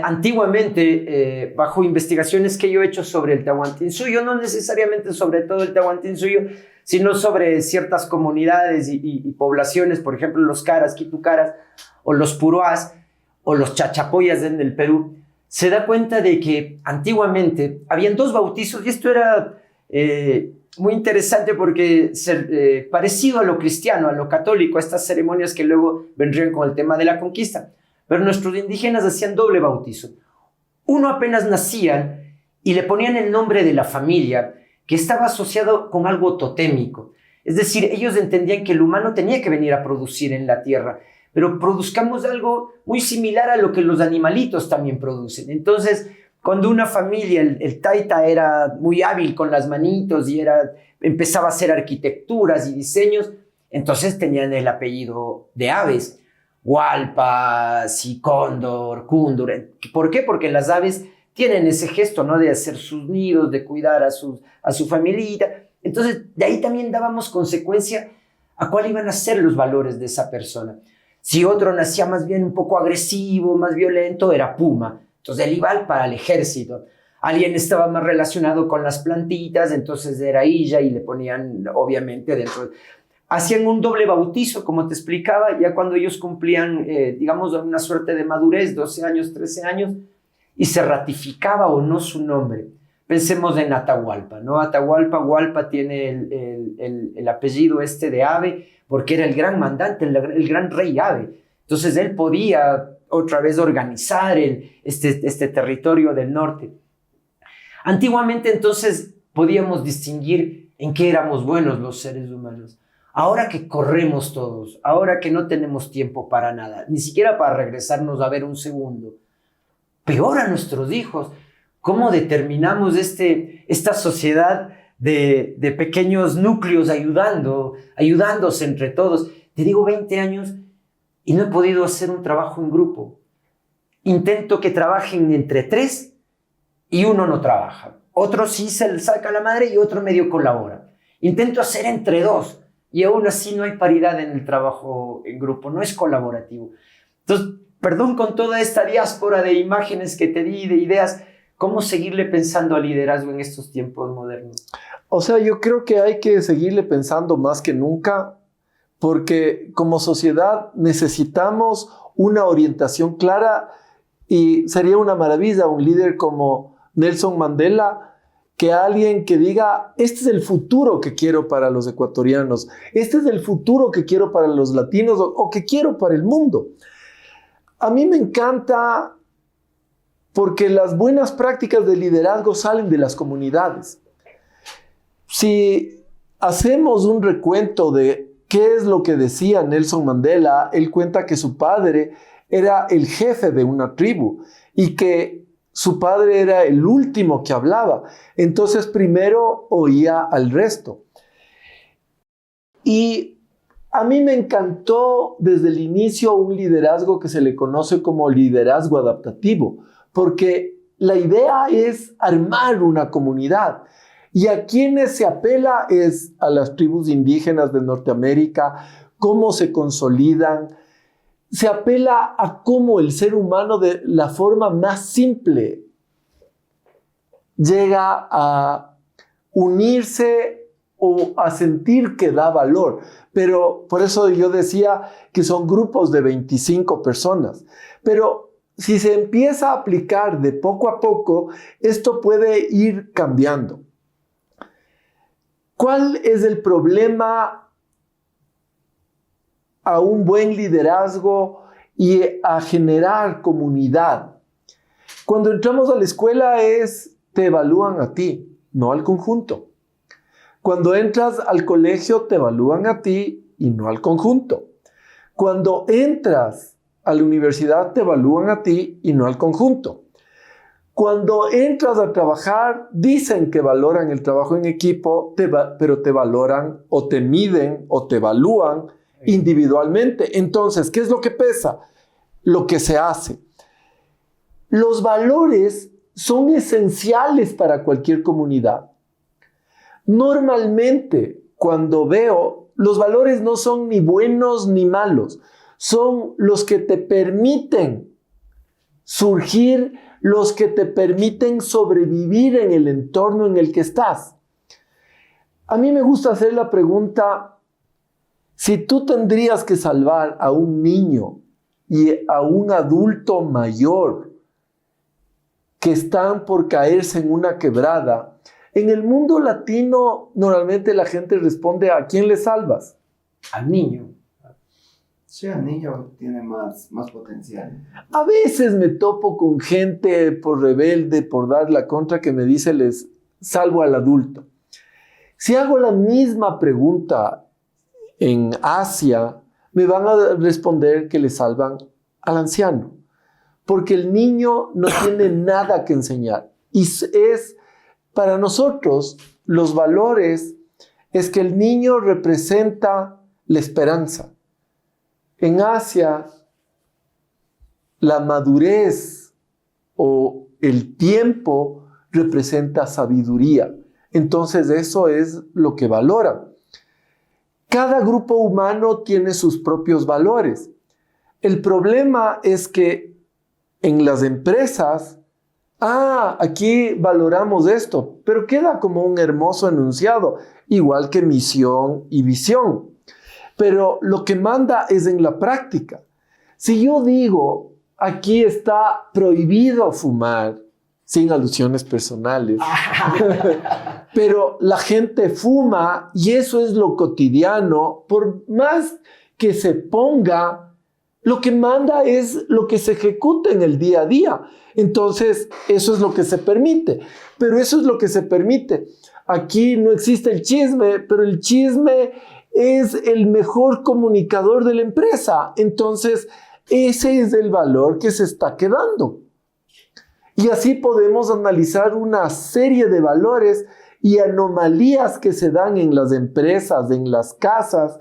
antiguamente, bajo investigaciones que yo he hecho sobre el Tahuantinsuyo, no necesariamente sobre todo el Tahuantinsuyo, sino sobre ciertas comunidades y poblaciones, por ejemplo, los Caras, Quitucaras, o los Puruás, o los Chachapoyas en el Perú, se da cuenta de que antiguamente habían dos bautizos, y esto era muy interesante porque parecido a lo cristiano, a lo católico, a estas ceremonias que luego vendrían con el tema de la conquista. Pero nuestros indígenas hacían doble bautizo. Uno apenas nacían y le ponían el nombre de la familia, que estaba asociado con algo totémico. Es decir, ellos entendían que el humano tenía que venir a producir en la tierra, pero produzcamos algo muy similar a lo que los animalitos también producen. Entonces, cuando una familia, el taita era muy hábil con las manitos y empezaba a hacer arquitecturas y diseños, entonces tenían el apellido de aves. Hualpa, Cóndor, Cúndor. ¿Por qué? Porque las aves tienen ese gesto, ¿no?, de hacer sus nidos, de cuidar a su familia. Entonces, de ahí también dábamos consecuencia a cuál iban a ser los valores de esa persona. Si otro nacía más bien un poco agresivo, más violento, era puma. Entonces, él iba para el ejército. Alguien estaba más relacionado con las plantitas, entonces era illa y le ponían, obviamente, dentro. Hacían un doble bautizo, como te explicaba, ya cuando ellos cumplían, digamos, una suerte de madurez, 12 años, 13 años, y se ratificaba o no su nombre. Pensemos en Atahualpa, ¿no? Hualpa tiene el apellido de ave, porque era el gran mandante, el gran rey ave. Entonces él podía otra vez organizar este territorio del norte. Antiguamente, entonces, podíamos distinguir en qué éramos buenos los seres humanos. Ahora que corremos todos, ahora que no tenemos tiempo para nada, ni siquiera para regresarnos a ver un segundo, peor a nuestros hijos, ¿cómo determinamos esta sociedad de pequeños núcleos ayudándose entre todos? Te digo 20 años y no he podido hacer un trabajo en grupo. Intento que trabajen entre 3 y uno no trabaja. Otro sí se le saca la madre y otro medio colabora. Intento hacer entre 2. Y aún así no hay paridad en el trabajo en grupo, no es colaborativo. Entonces, perdón con toda esta diáspora de imágenes que te di, de ideas, ¿cómo seguirle pensando al liderazgo en estos tiempos modernos? O sea, yo creo que hay que seguirle pensando más que nunca, porque como sociedad necesitamos una orientación clara y sería una maravilla un líder como Nelson Mandela, que alguien que diga, este es el futuro que quiero para los ecuatorianos, este es el futuro que quiero para los latinos o que quiero para el mundo. A mí me encanta porque las buenas prácticas de liderazgo salen de las comunidades. Si hacemos un recuento de qué es lo que decía Nelson Mandela, él cuenta que su padre era el jefe de una tribu y que su padre era el último que hablaba. Entonces primero oía al resto. Y a mí me encantó desde el inicio un liderazgo que se le conoce como liderazgo adaptativo, porque la idea es armar una comunidad. Y a quienes se apela es a las tribus indígenas de Norteamérica, cómo se consolidan. Se apela a cómo el ser humano de la forma más simple llega a unirse o a sentir que da valor. Pero por eso yo decía que son grupos de 25 personas. Pero si se empieza a aplicar de poco a poco, esto puede ir cambiando. ¿Cuál es el problema a un buen liderazgo y a generar comunidad? Cuando entramos a la escuela te evalúan a ti, no al conjunto. Cuando entras al colegio te evalúan a ti y no al conjunto. Cuando entras a la universidad te evalúan a ti y no al conjunto. Cuando entras a trabajar, dicen que valoran el trabajo en equipo, pero te valoran o te miden o te evalúan individualmente. Entonces, ¿qué es lo que pesa? Lo que se hace. Los valores son esenciales para cualquier comunidad. Normalmente, cuando veo, los valores no son ni buenos ni malos. Son los que te permiten surgir, los que te permiten sobrevivir en el entorno en el que estás. A mí me gusta hacer la pregunta: si tú tendrías que salvar a un niño y a un adulto mayor que están por caerse en una quebrada, en el mundo latino normalmente la gente responde: ¿a quién le salvas? Al niño. Sí, el niño tiene más potencial. A veces me topo con gente por rebelde, por dar la contra, que me dice: les salvo al adulto. Si hago la misma pregunta en Asia, me van a responder que le salvan al anciano, porque el niño no tiene nada que enseñar. Y para nosotros, los valores es que el niño representa la esperanza. En Asia, la madurez o el tiempo representa sabiduría. Entonces eso es lo que valoran. Cada grupo humano tiene sus propios valores. El problema es que en las empresas, aquí valoramos esto, pero queda como un hermoso enunciado, igual que misión y visión. Pero lo que manda es en la práctica. Si yo digo, aquí está prohibido fumar, sin alusiones personales, pero la gente fuma y eso es lo cotidiano, por más que se ponga, lo que manda es lo que se ejecuta en el día a día. Entonces, eso es lo que se permite. Pero eso es lo que se permite. Aquí no existe el chisme, pero el chisme es el mejor comunicador de la empresa. Entonces, ese es el valor que se está quedando. Y así podemos analizar una serie de valores y anomalías que se dan en las empresas, en las casas.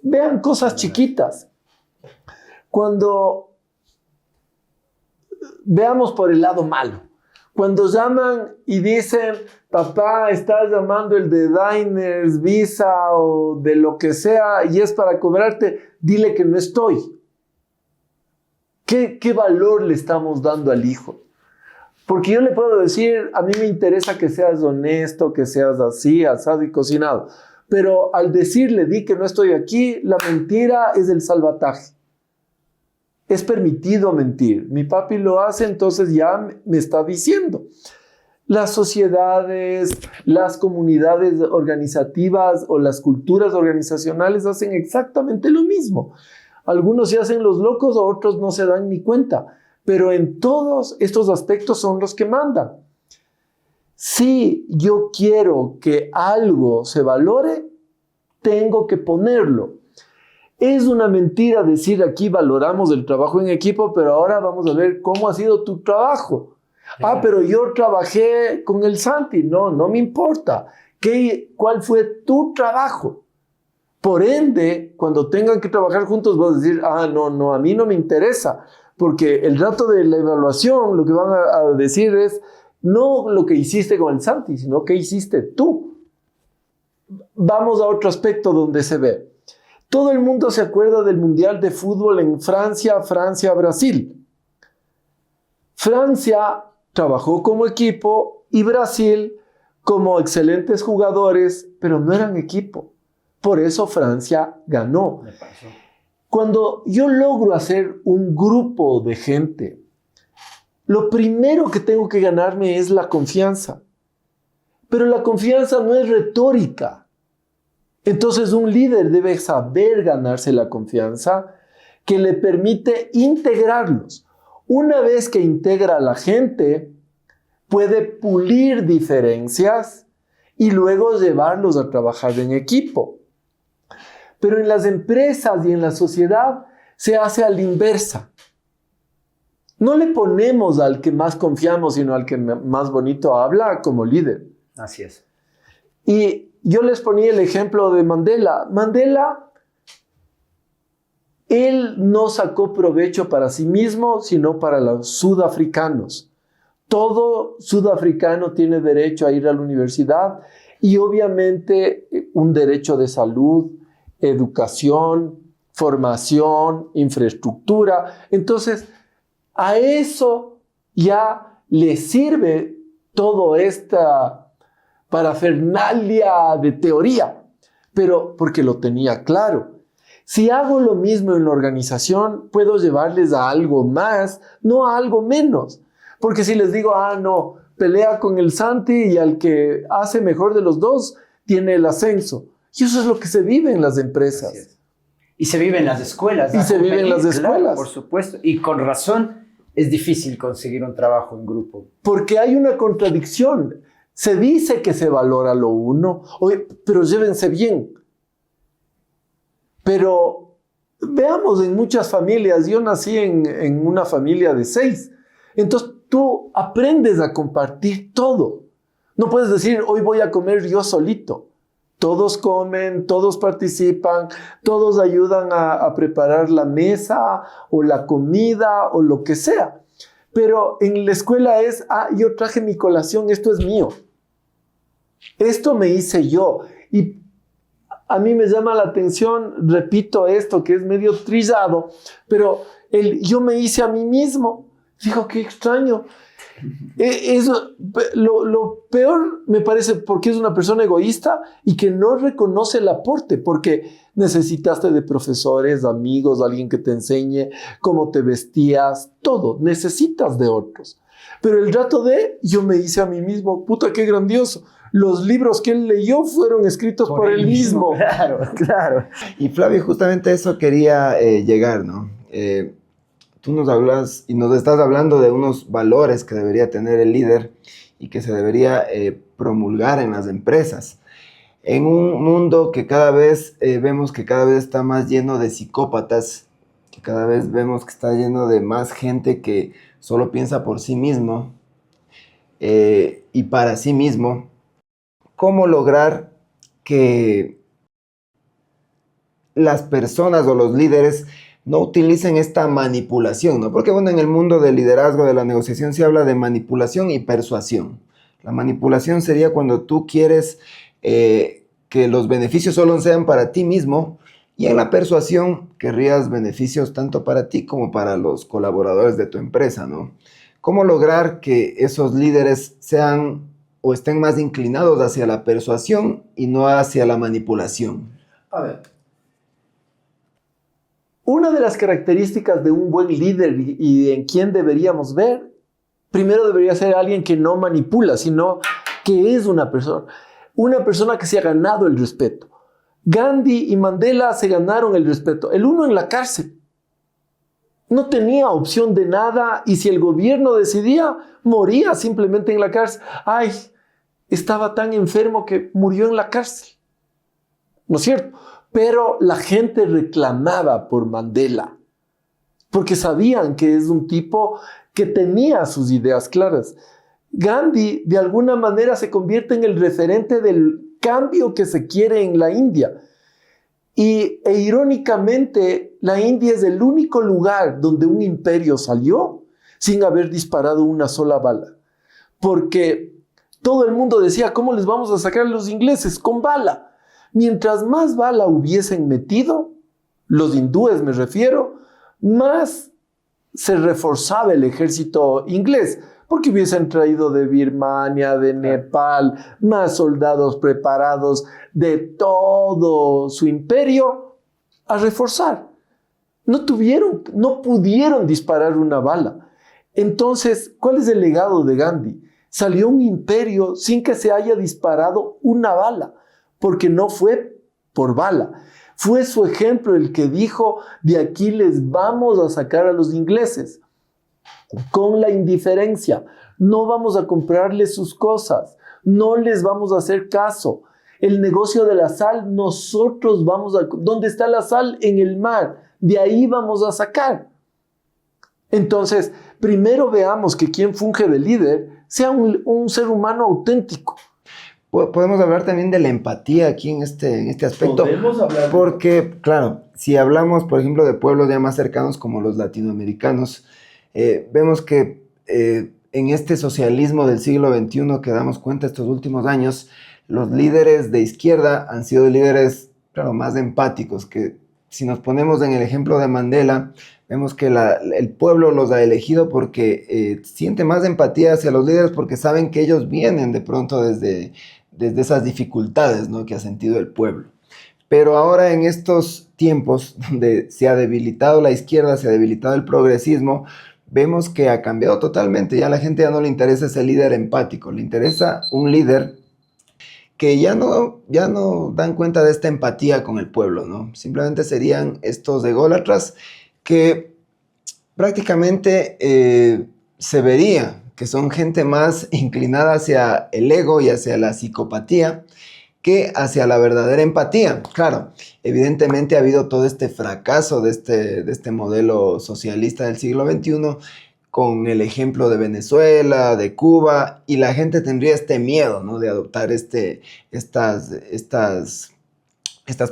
Vean cosas chiquitas. Cuando veamos por el lado malo, cuando llaman y dicen: papá, estás llamando el de Diners, Visa o de lo que sea y es para cobrarte, dile que no estoy. ¿Qué valor le estamos dando al hijo? Porque yo le puedo decir: a mí me interesa que seas honesto, que seas así, asado y cocinado. Pero al decirle: di que no estoy aquí, la mentira es el salvataje. Es permitido mentir. Mi papi lo hace, entonces ya me está diciendo. Las sociedades, las comunidades organizativas o las culturas organizacionales hacen exactamente lo mismo. Algunos se hacen los locos, otros no se dan ni cuenta. Pero en todos estos aspectos son los que mandan. Si yo quiero que algo se valore, tengo que ponerlo. Es una mentira decir: aquí valoramos el trabajo en equipo, pero ahora vamos a ver cómo ha sido tu trabajo. Ah, pero yo trabajé con el Santi. No, no me importa. ¿Cuál fue tu trabajo? Por ende, cuando tengan que trabajar juntos, vas a decir, no, a mí no me interesa. Porque el rato de la evaluación, lo que van a decir es, no lo que hiciste con el Santi, sino qué hiciste tú. Vamos a otro aspecto donde se ve. Todo el mundo se acuerda del Mundial de Fútbol en Francia-Brasil. Francia trabajó como equipo y Brasil como excelentes jugadores, pero no eran equipo. Por eso Francia ganó. Cuando yo logro hacer un grupo de gente, lo primero que tengo que ganarme es la confianza. Pero la confianza no es retórica. Entonces un líder debe saber ganarse la confianza que le permite integrarlos. Una vez que integra a la gente, puede pulir diferencias y luego llevarlos a trabajar en equipo. Pero en las empresas y en la sociedad se hace a la inversa. No le ponemos al que más confiamos, sino al que más bonito habla como líder. Así es. Y yo les ponía el ejemplo de Mandela. Mandela, él no sacó provecho para sí mismo, sino para los sudafricanos. Todo sudafricano tiene derecho a ir a la universidad y obviamente un derecho de salud, educación, formación, infraestructura. Entonces, a eso ya le sirve toda esta parafernalia de teoría, pero porque lo tenía claro. Si hago lo mismo en la organización, puedo llevarles a algo más, no a algo menos. Porque si les digo, no, pelea con el Santi y al que hace mejor de los dos tiene el ascenso. Y eso es lo que se vive en las empresas. Y se vive en las escuelas. Y se vive en las escuelas. Claro, por supuesto. Y con razón es difícil conseguir un trabajo en grupo. Porque hay una contradicción. Se dice que se valora lo uno, pero llévense bien. Pero veamos en muchas familias, yo nací en una familia de 6. Entonces tú aprendes a compartir todo. No puedes decir, hoy voy a comer yo solito. Todos comen, todos participan, todos ayudan a preparar la mesa o la comida o lo que sea. Pero en la escuela es, yo traje mi colación, esto es mío. Esto me hice yo. Y a mí me llama la atención, repito esto, que es medio trillado, pero yo me hice a mí mismo. Digo, qué extraño. Eso, lo peor me parece porque es una persona egoísta y que no reconoce el aporte, porque necesitaste de profesores, amigos, alguien que te enseñe cómo te vestías, todo, necesitas de otros. Pero el rato yo me hice a mí mismo, puta, qué grandioso. Los libros que él leyó fueron escritos por él mismo. Claro, claro. Y Flavio, justamente eso quería llegar, ¿no? Tú nos hablas y nos estás hablando de unos valores que debería tener el líder y que se debería promulgar en las empresas. En un mundo que cada vez vemos que cada vez está más lleno de psicópatas, que cada vez vemos que está lleno de más gente que solo piensa por sí mismo y para sí mismo, ¿cómo lograr que las personas o los líderes no utilicen esta manipulación, ¿no? Porque bueno, en el mundo del liderazgo, de la negociación, se habla de manipulación y persuasión. La manipulación sería cuando tú quieres que los beneficios solo sean para ti mismo, y en la persuasión querrías beneficios tanto para ti como para los colaboradores de tu empresa, ¿no? ¿Cómo lograr que esos líderes sean o estén más inclinados hacia la persuasión y no hacia la manipulación? A ver. Una de las características de un buen líder y en quién deberíamos ver, primero debería ser alguien que no manipula, sino que es una persona que se ha ganado el respeto. Gandhi y Mandela se ganaron el respeto, el uno en la cárcel. No tenía opción de nada y si el gobierno decidía, moría simplemente en la cárcel. Estaba tan enfermo que murió en la cárcel. ¿No es cierto? Pero la gente reclamaba por Mandela, porque sabían que es un tipo que tenía sus ideas claras. Gandhi, de alguna manera, se convierte en el referente del cambio que se quiere en la India. E irónicamente, la India es el único lugar donde un imperio salió sin haber disparado una sola bala. Porque todo el mundo decía, ¿cómo les vamos a sacar a los ingleses? Con bala. Mientras más bala hubiesen metido, los hindúes me refiero, más se reforzaba el ejército inglés, porque hubiesen traído de Birmania, de Nepal, más soldados preparados de todo su imperio a reforzar. No pudieron disparar una bala. Entonces, ¿cuál es el legado de Gandhi? Salió un imperio sin que se haya disparado una bala, porque no fue por bala. Fue su ejemplo el que dijo, de aquí les vamos a sacar a los ingleses. Con la indiferencia, no vamos a comprarles sus cosas, no les vamos a hacer caso. El negocio de la sal, nosotros vamos a... ¿Dónde está la sal? En el mar, de ahí vamos a sacar. Entonces, primero veamos que quien funge de líder sea un ser humano auténtico. Podemos hablar también de la empatía aquí en este aspecto. Podemos hablar. Porque, claro, si hablamos, por ejemplo, de pueblos ya más cercanos como los latinoamericanos, vemos que en este socialismo del siglo XXI que damos cuenta estos últimos años, los líderes de izquierda han sido líderes, claro, más empáticos, que si nos ponemos en el ejemplo de Mandela, vemos que el pueblo los ha elegido porque siente más empatía hacia los líderes porque saben que ellos vienen de pronto desde esas dificultades, ¿no?, que ha sentido el pueblo. Pero ahora en estos tiempos donde se ha debilitado la izquierda, se ha debilitado el progresismo, vemos que ha cambiado totalmente. Ya a la gente ya no le interesa ese líder empático, le interesa un líder que ya no dan cuenta de esta empatía con el pueblo, ¿no? Simplemente serían estos ególatras que prácticamente se vería que son gente más inclinada hacia el ego y hacia la psicopatía que hacia la verdadera empatía. Claro, evidentemente ha habido todo este fracaso de este modelo socialista del siglo XXI con el ejemplo de Venezuela, de Cuba, y la gente tendría este miedo, ¿no?, de adoptar estas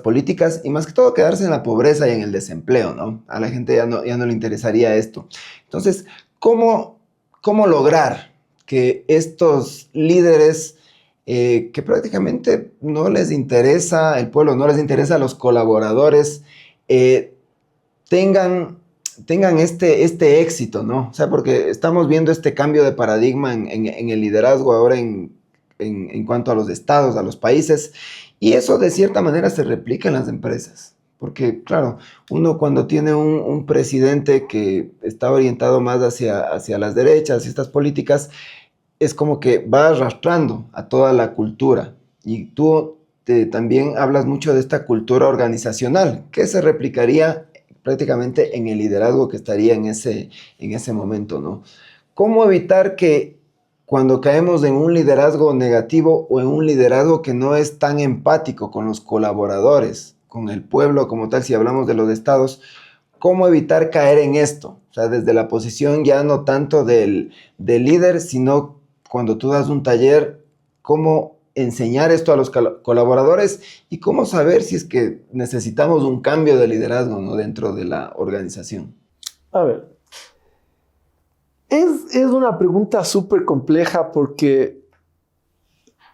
políticas y más que todo quedarse en la pobreza y en el desempleo, ¿no? A la gente ya no le interesaría esto. Entonces, ¿cómo lograr que estos líderes que prácticamente no les interesa el pueblo, no les interesa a los colaboradores, tengan este éxito, ¿no? O sea, porque estamos viendo este cambio de paradigma en el liderazgo ahora en cuanto a los estados, a los países, y eso de cierta manera se replica en las empresas. Porque, claro, uno cuando tiene un presidente que está orientado más hacia las derechas y estas políticas, es como que va arrastrando a toda la cultura. Y tú también hablas mucho de esta cultura organizacional, que se replicaría prácticamente en el liderazgo que estaría en ese momento, ¿no? ¿Cómo evitar que cuando caemos en un liderazgo negativo o en un liderazgo que no es tan empático con los colaboradores, con el pueblo como tal, si hablamos de los estados, cómo evitar caer en esto? O sea, desde la posición ya no tanto del líder, sino cuando tú das un taller, cómo enseñar esto a los colaboradores y cómo saber si es que necesitamos un cambio de liderazgo, ¿no?, dentro de la organización. A ver, es una pregunta súper compleja porque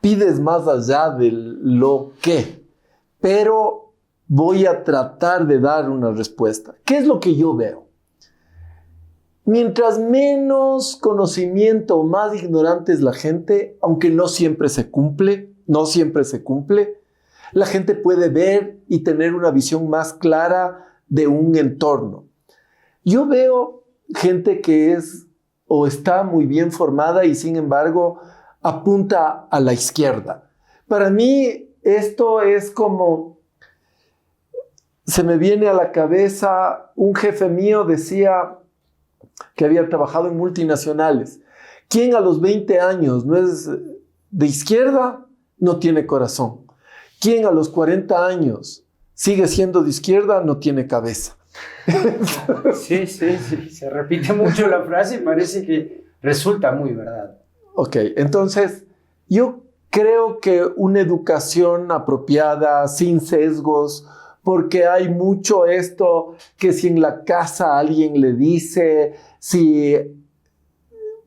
pides más allá de lo que, pero voy a tratar de dar una respuesta. ¿Qué es lo que yo veo? Mientras menos conocimiento, más ignorante es la gente, aunque no siempre se cumple, la gente puede ver y tener una visión más clara de un entorno. Yo veo gente que es o está muy bien formada y sin embargo apunta a la izquierda. Para mí esto es como, se me viene a la cabeza, un jefe mío decía que había trabajado en multinacionales. Quien a los 20 años no es de izquierda, no tiene corazón. Quien a los 40 años sigue siendo de izquierda, no tiene cabeza. Sí, se repite mucho la frase y parece que resulta muy verdad. Ok, entonces yo creo que una educación apropiada, sin sesgos, porque hay mucho esto que si en la casa alguien le dice, si,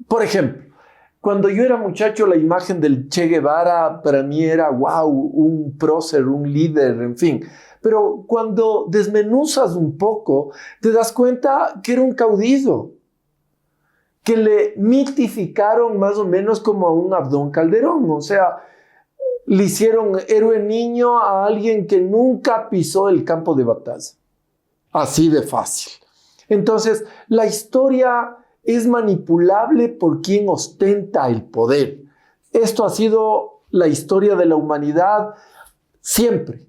por ejemplo, cuando yo era muchacho, la imagen del Che Guevara para mí era, wow, un prócer, un líder, en fin. Pero cuando desmenuzas un poco, te das cuenta que era un caudillo, que le mitificaron más o menos como a un Abdón Calderón. O sea, le hicieron héroe niño a alguien que nunca pisó el campo de batalla. Así de fácil. Entonces, la historia es manipulable por quien ostenta el poder. Esto ha sido la historia de la humanidad siempre.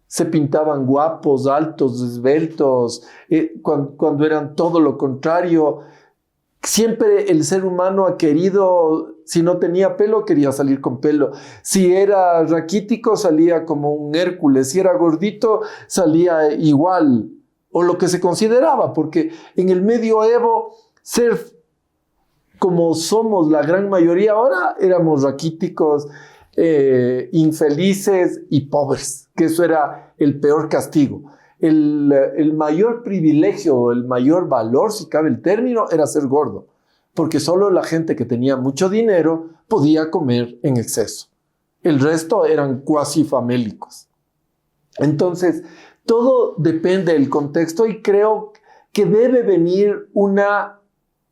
Se pintaban guapos, altos, esbeltos, cuando eran todo lo contrario. Siempre el ser humano ha querido, si no tenía pelo, quería salir con pelo. Si era raquítico, salía como un Hércules. Si era gordito, salía igual, o lo que se consideraba, porque en el medioevo, ser como somos la gran mayoría ahora, éramos raquíticos, infelices y pobres, que eso era el peor castigo. El mayor privilegio, el mayor valor, si cabe el término, era ser gordo, porque solo la gente que tenía mucho dinero podía comer en exceso. El resto eran cuasi famélicos. Entonces, todo depende del contexto y creo que debe venir una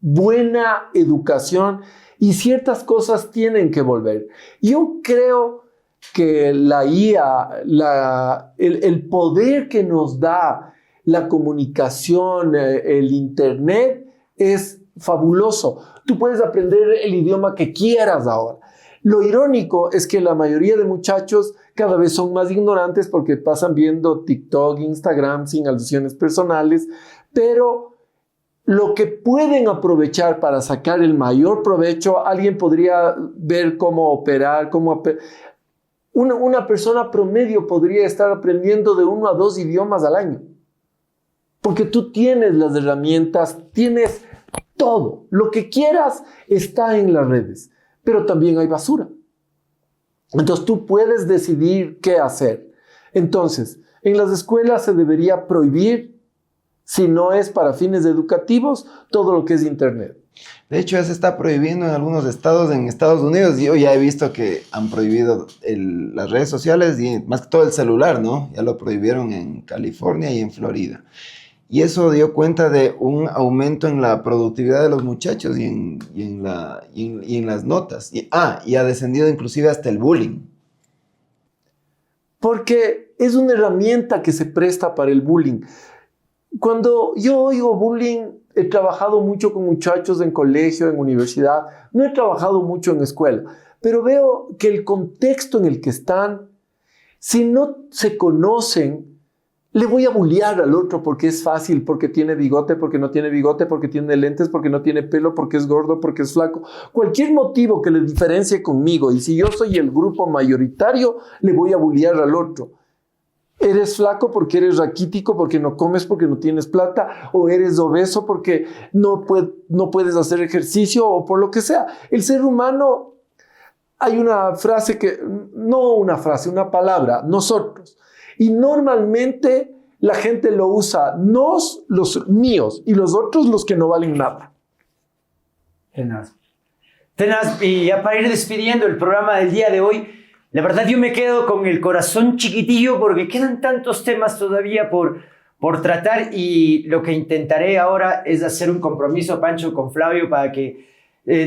buena educación y ciertas cosas tienen que volver. Yo creo que la IA, el poder que nos da la comunicación, el Internet, es fabuloso. Tú puedes aprender el idioma que quieras ahora. Lo irónico es que la mayoría de muchachos cada vez son más ignorantes porque pasan viendo TikTok, Instagram sin alusiones personales, pero lo que pueden aprovechar para sacar el mayor provecho, alguien podría ver cómo operar, una persona promedio podría estar aprendiendo de 1 a 2 idiomas al año. Porque tú tienes las herramientas, tienes todo. Lo que quieras está en las redes. Pero también hay basura. Entonces tú puedes decidir qué hacer. Entonces, en las escuelas se debería prohibir, si no es para fines educativos, todo lo que es Internet. De hecho, ya se está prohibiendo en algunos estados en Estados Unidos. Yo ya he visto que han prohibido las redes sociales y más que todo el celular, ¿no? Ya lo prohibieron en California y en Florida. Y eso dio cuenta de un aumento en la productividad de los muchachos y en las notas. Y ha descendido inclusive hasta el bullying. Porque es una herramienta que se presta para el bullying. Cuando yo oigo bullying, he trabajado mucho con muchachos en colegio, en universidad. No he trabajado mucho en escuela, pero veo que el contexto en el que están, si no se conocen, le voy a bullear al otro porque es fácil, porque tiene bigote, porque no tiene bigote, porque tiene lentes, porque no tiene pelo, porque es gordo, porque es flaco. Cualquier motivo que le diferencie conmigo. Y si yo soy el grupo mayoritario, le voy a bullear al otro. Eres flaco porque eres raquítico, porque no comes, porque no tienes plata, o eres obeso porque no puedes hacer ejercicio, o por lo que sea. El ser humano, hay una frase una palabra, nosotros. Y normalmente la gente lo usa, los míos, y los otros los que no valen nada. Tenaz. Y ya para ir despidiendo el programa del día de hoy, la verdad yo me quedo con el corazón chiquitillo porque quedan tantos temas todavía por tratar y lo que intentaré ahora es hacer un compromiso, Pancho, con Flavio para que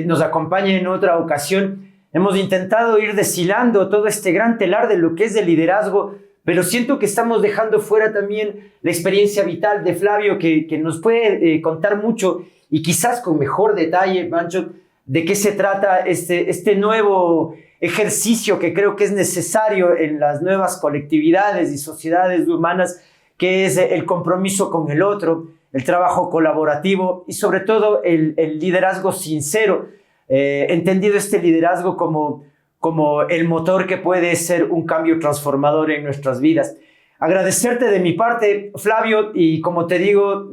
nos acompañe en otra ocasión. Hemos intentado ir deshilando todo este gran telar de lo que es el liderazgo, pero siento que estamos dejando fuera también la experiencia vital de Flavio que nos puede contar mucho y quizás con mejor detalle, Pancho, de qué se trata este nuevo ejercicio que creo que es necesario en las nuevas colectividades y sociedades humanas, que es el compromiso con el otro, el trabajo colaborativo y sobre todo el liderazgo sincero, entendido este liderazgo como el motor que puede ser un cambio transformador en nuestras vidas. agradecerte de mi parte, Flavio, y como te digo,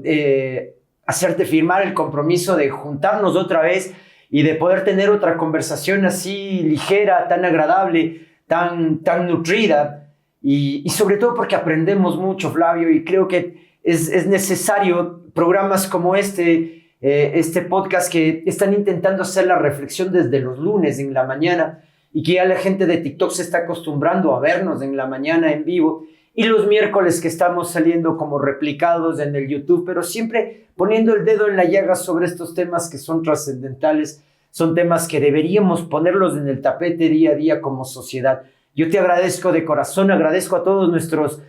hacerte firmar el compromiso de juntarnos otra vez y de poder tener otra conversación así ligera, tan agradable, tan nutrida, y sobre todo porque aprendemos mucho, Flavio, y creo que es necesario programas como este podcast que están intentando hacer la reflexión desde los lunes en la mañana, y que ya la gente de TikTok se está acostumbrando a vernos en la mañana en vivo, y los miércoles que estamos saliendo como replicados en el YouTube, pero siempre poniendo el dedo en la llaga sobre estos temas que son trascendentales, son temas que deberíamos ponerlos en el tapete día a día como sociedad. Yo te agradezco de corazón, agradezco a todos nuestros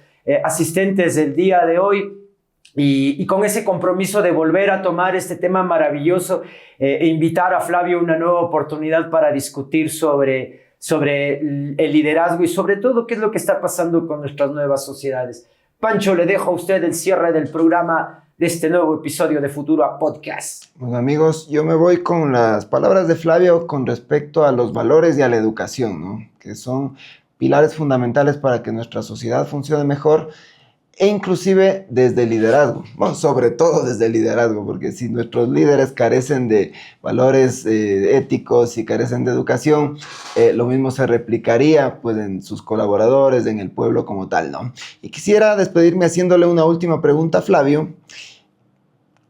asistentes del día de hoy, y con ese compromiso de volver a tomar este tema maravilloso e invitar a Flavio una nueva oportunidad para discutir sobre el liderazgo y sobre todo qué es lo que está pasando con nuestras nuevas sociedades. Pancho, le dejo a usted el cierre del programa de este nuevo episodio de Futura Podcast. Bueno, amigos, yo me voy con las palabras de Flavio con respecto a los valores y a la educación, ¿no? Que son pilares fundamentales para que nuestra sociedad funcione mejor, e inclusive desde el liderazgo, bueno, sobre todo desde el liderazgo, porque si nuestros líderes carecen de valores éticos y carecen de educación, lo mismo se replicaría pues en sus colaboradores, en el pueblo como tal, ¿no? Y quisiera despedirme haciéndole una última pregunta a Flavio.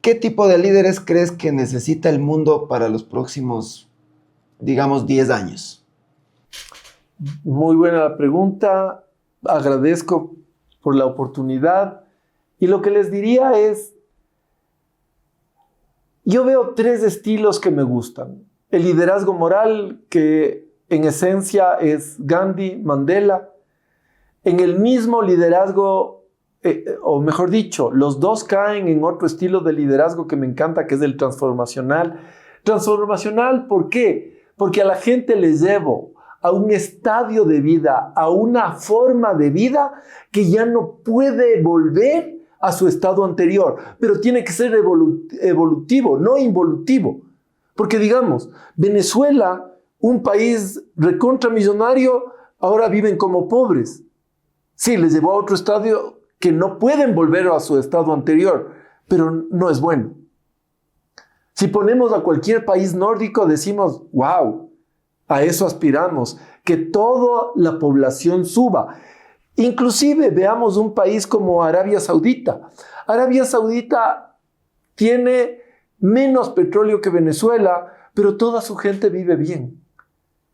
¿Qué tipo de líderes crees que necesita el mundo para los próximos, digamos, 10 años? Muy buena la pregunta. Agradezco por la oportunidad. Y lo que les diría es, yo veo 3 estilos que me gustan. El liderazgo moral, que en esencia es Gandhi, Mandela. En el mismo liderazgo, o mejor dicho, los dos caen en otro estilo de liderazgo que me encanta, que es el transformacional. Transformacional, ¿por qué? Porque a la gente les llevo a un estadio de vida, a una forma de vida que ya no puede volver a su estado anterior, pero tiene que ser evolutivo, no involutivo. Porque digamos, Venezuela, un país recontramillonario, ahora viven como pobres. Sí, les llevó a otro estadio que no pueden volver a su estado anterior, pero no es bueno. Si ponemos a cualquier país nórdico, decimos, wow, a eso aspiramos, que toda la población suba. Inclusive veamos un país como Arabia Saudita. Arabia Saudita tiene menos petróleo que Venezuela, pero toda su gente vive bien.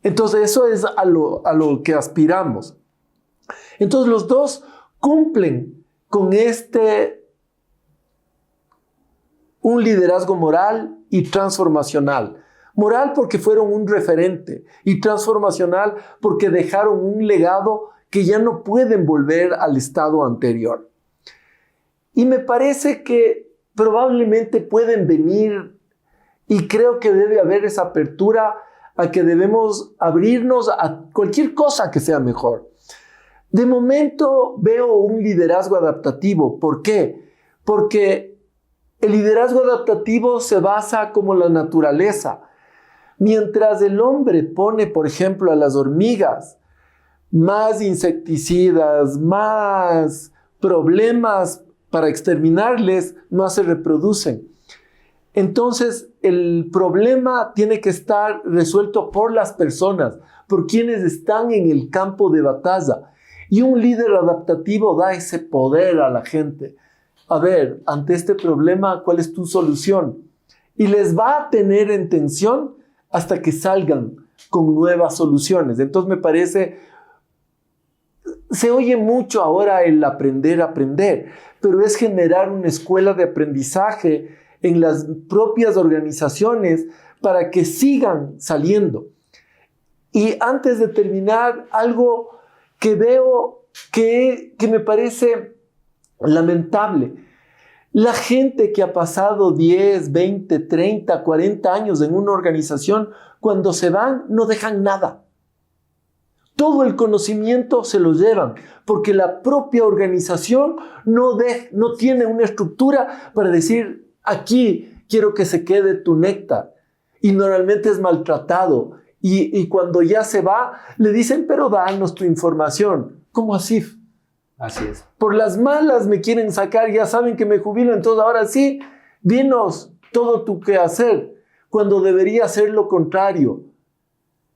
Entonces eso es a lo que aspiramos. Entonces los dos cumplen con un liderazgo moral y transformacional. Moral porque fueron un referente y transformacional porque dejaron un legado que ya no pueden volver al estado anterior. Y me parece que probablemente pueden venir, y creo que debe haber esa apertura a que debemos abrirnos a cualquier cosa que sea mejor. De momento veo un liderazgo adaptativo. ¿Por qué? Porque el liderazgo adaptativo se basa como la naturaleza. Mientras el hombre pone, por ejemplo, a las hormigas más insecticidas, más problemas para exterminarles, más se reproducen. Entonces, el problema tiene que estar resuelto por las personas, por quienes están en el campo de batalla. Y un líder adaptativo da ese poder a la gente. A ver, ante este problema, ¿cuál es tu solución? Y les va a tener en tensión hasta que salgan con nuevas soluciones. Entonces me parece, se oye mucho ahora el aprender, pero es generar una escuela de aprendizaje en las propias organizaciones para que sigan saliendo. Y antes de terminar, algo que veo que me parece lamentable. La gente que ha pasado 10, 20, 30, 40 años en una organización, cuando se van, no dejan nada. Todo el conocimiento se lo llevan, porque la propia organización no tiene una estructura para decir, aquí quiero que se quede tu néctar. Y normalmente es maltratado. Y cuando ya se va, le dicen, pero danos tu información. ¿Cómo así? Así es. Por las malas me quieren sacar, ya saben que me jubilo, entonces ahora sí, dinos todo tu quehacer, cuando debería ser lo contrario.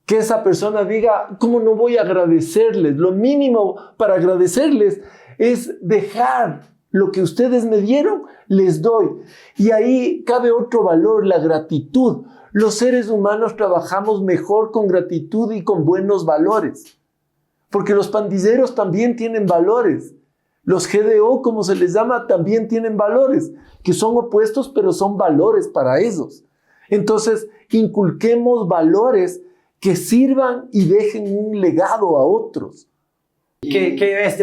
Que esa persona diga, ¿cómo no voy a agradecerles? Lo mínimo para agradecerles es dejar lo que ustedes me dieron, les doy. Y ahí cabe otro valor, la gratitud. Los seres humanos trabajamos mejor con gratitud y con buenos valores. Porque los pandilleros también tienen valores. Los GDO, como se les llama, también tienen valores, que son opuestos, pero son valores para ellos. Entonces, inculquemos valores que sirvan y dejen un legado a otros.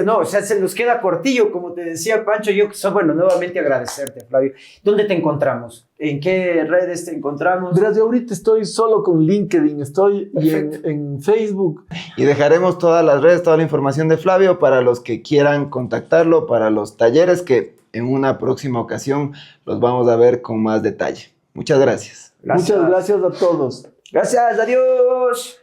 No, o sea, se nos queda cortillo, como te decía Pancho. Yo, bueno, nuevamente agradecerte, Flavio. ¿Dónde te encontramos? ¿En qué redes te encontramos? Verás, yo ahorita estoy solo con LinkedIn, estoy y en Facebook. Y dejaremos todas las redes, toda la información de Flavio para los que quieran contactarlo, para los talleres que en una próxima ocasión los vamos a ver con más detalle. Muchas gracias. Muchas gracias a todos. Gracias, adiós.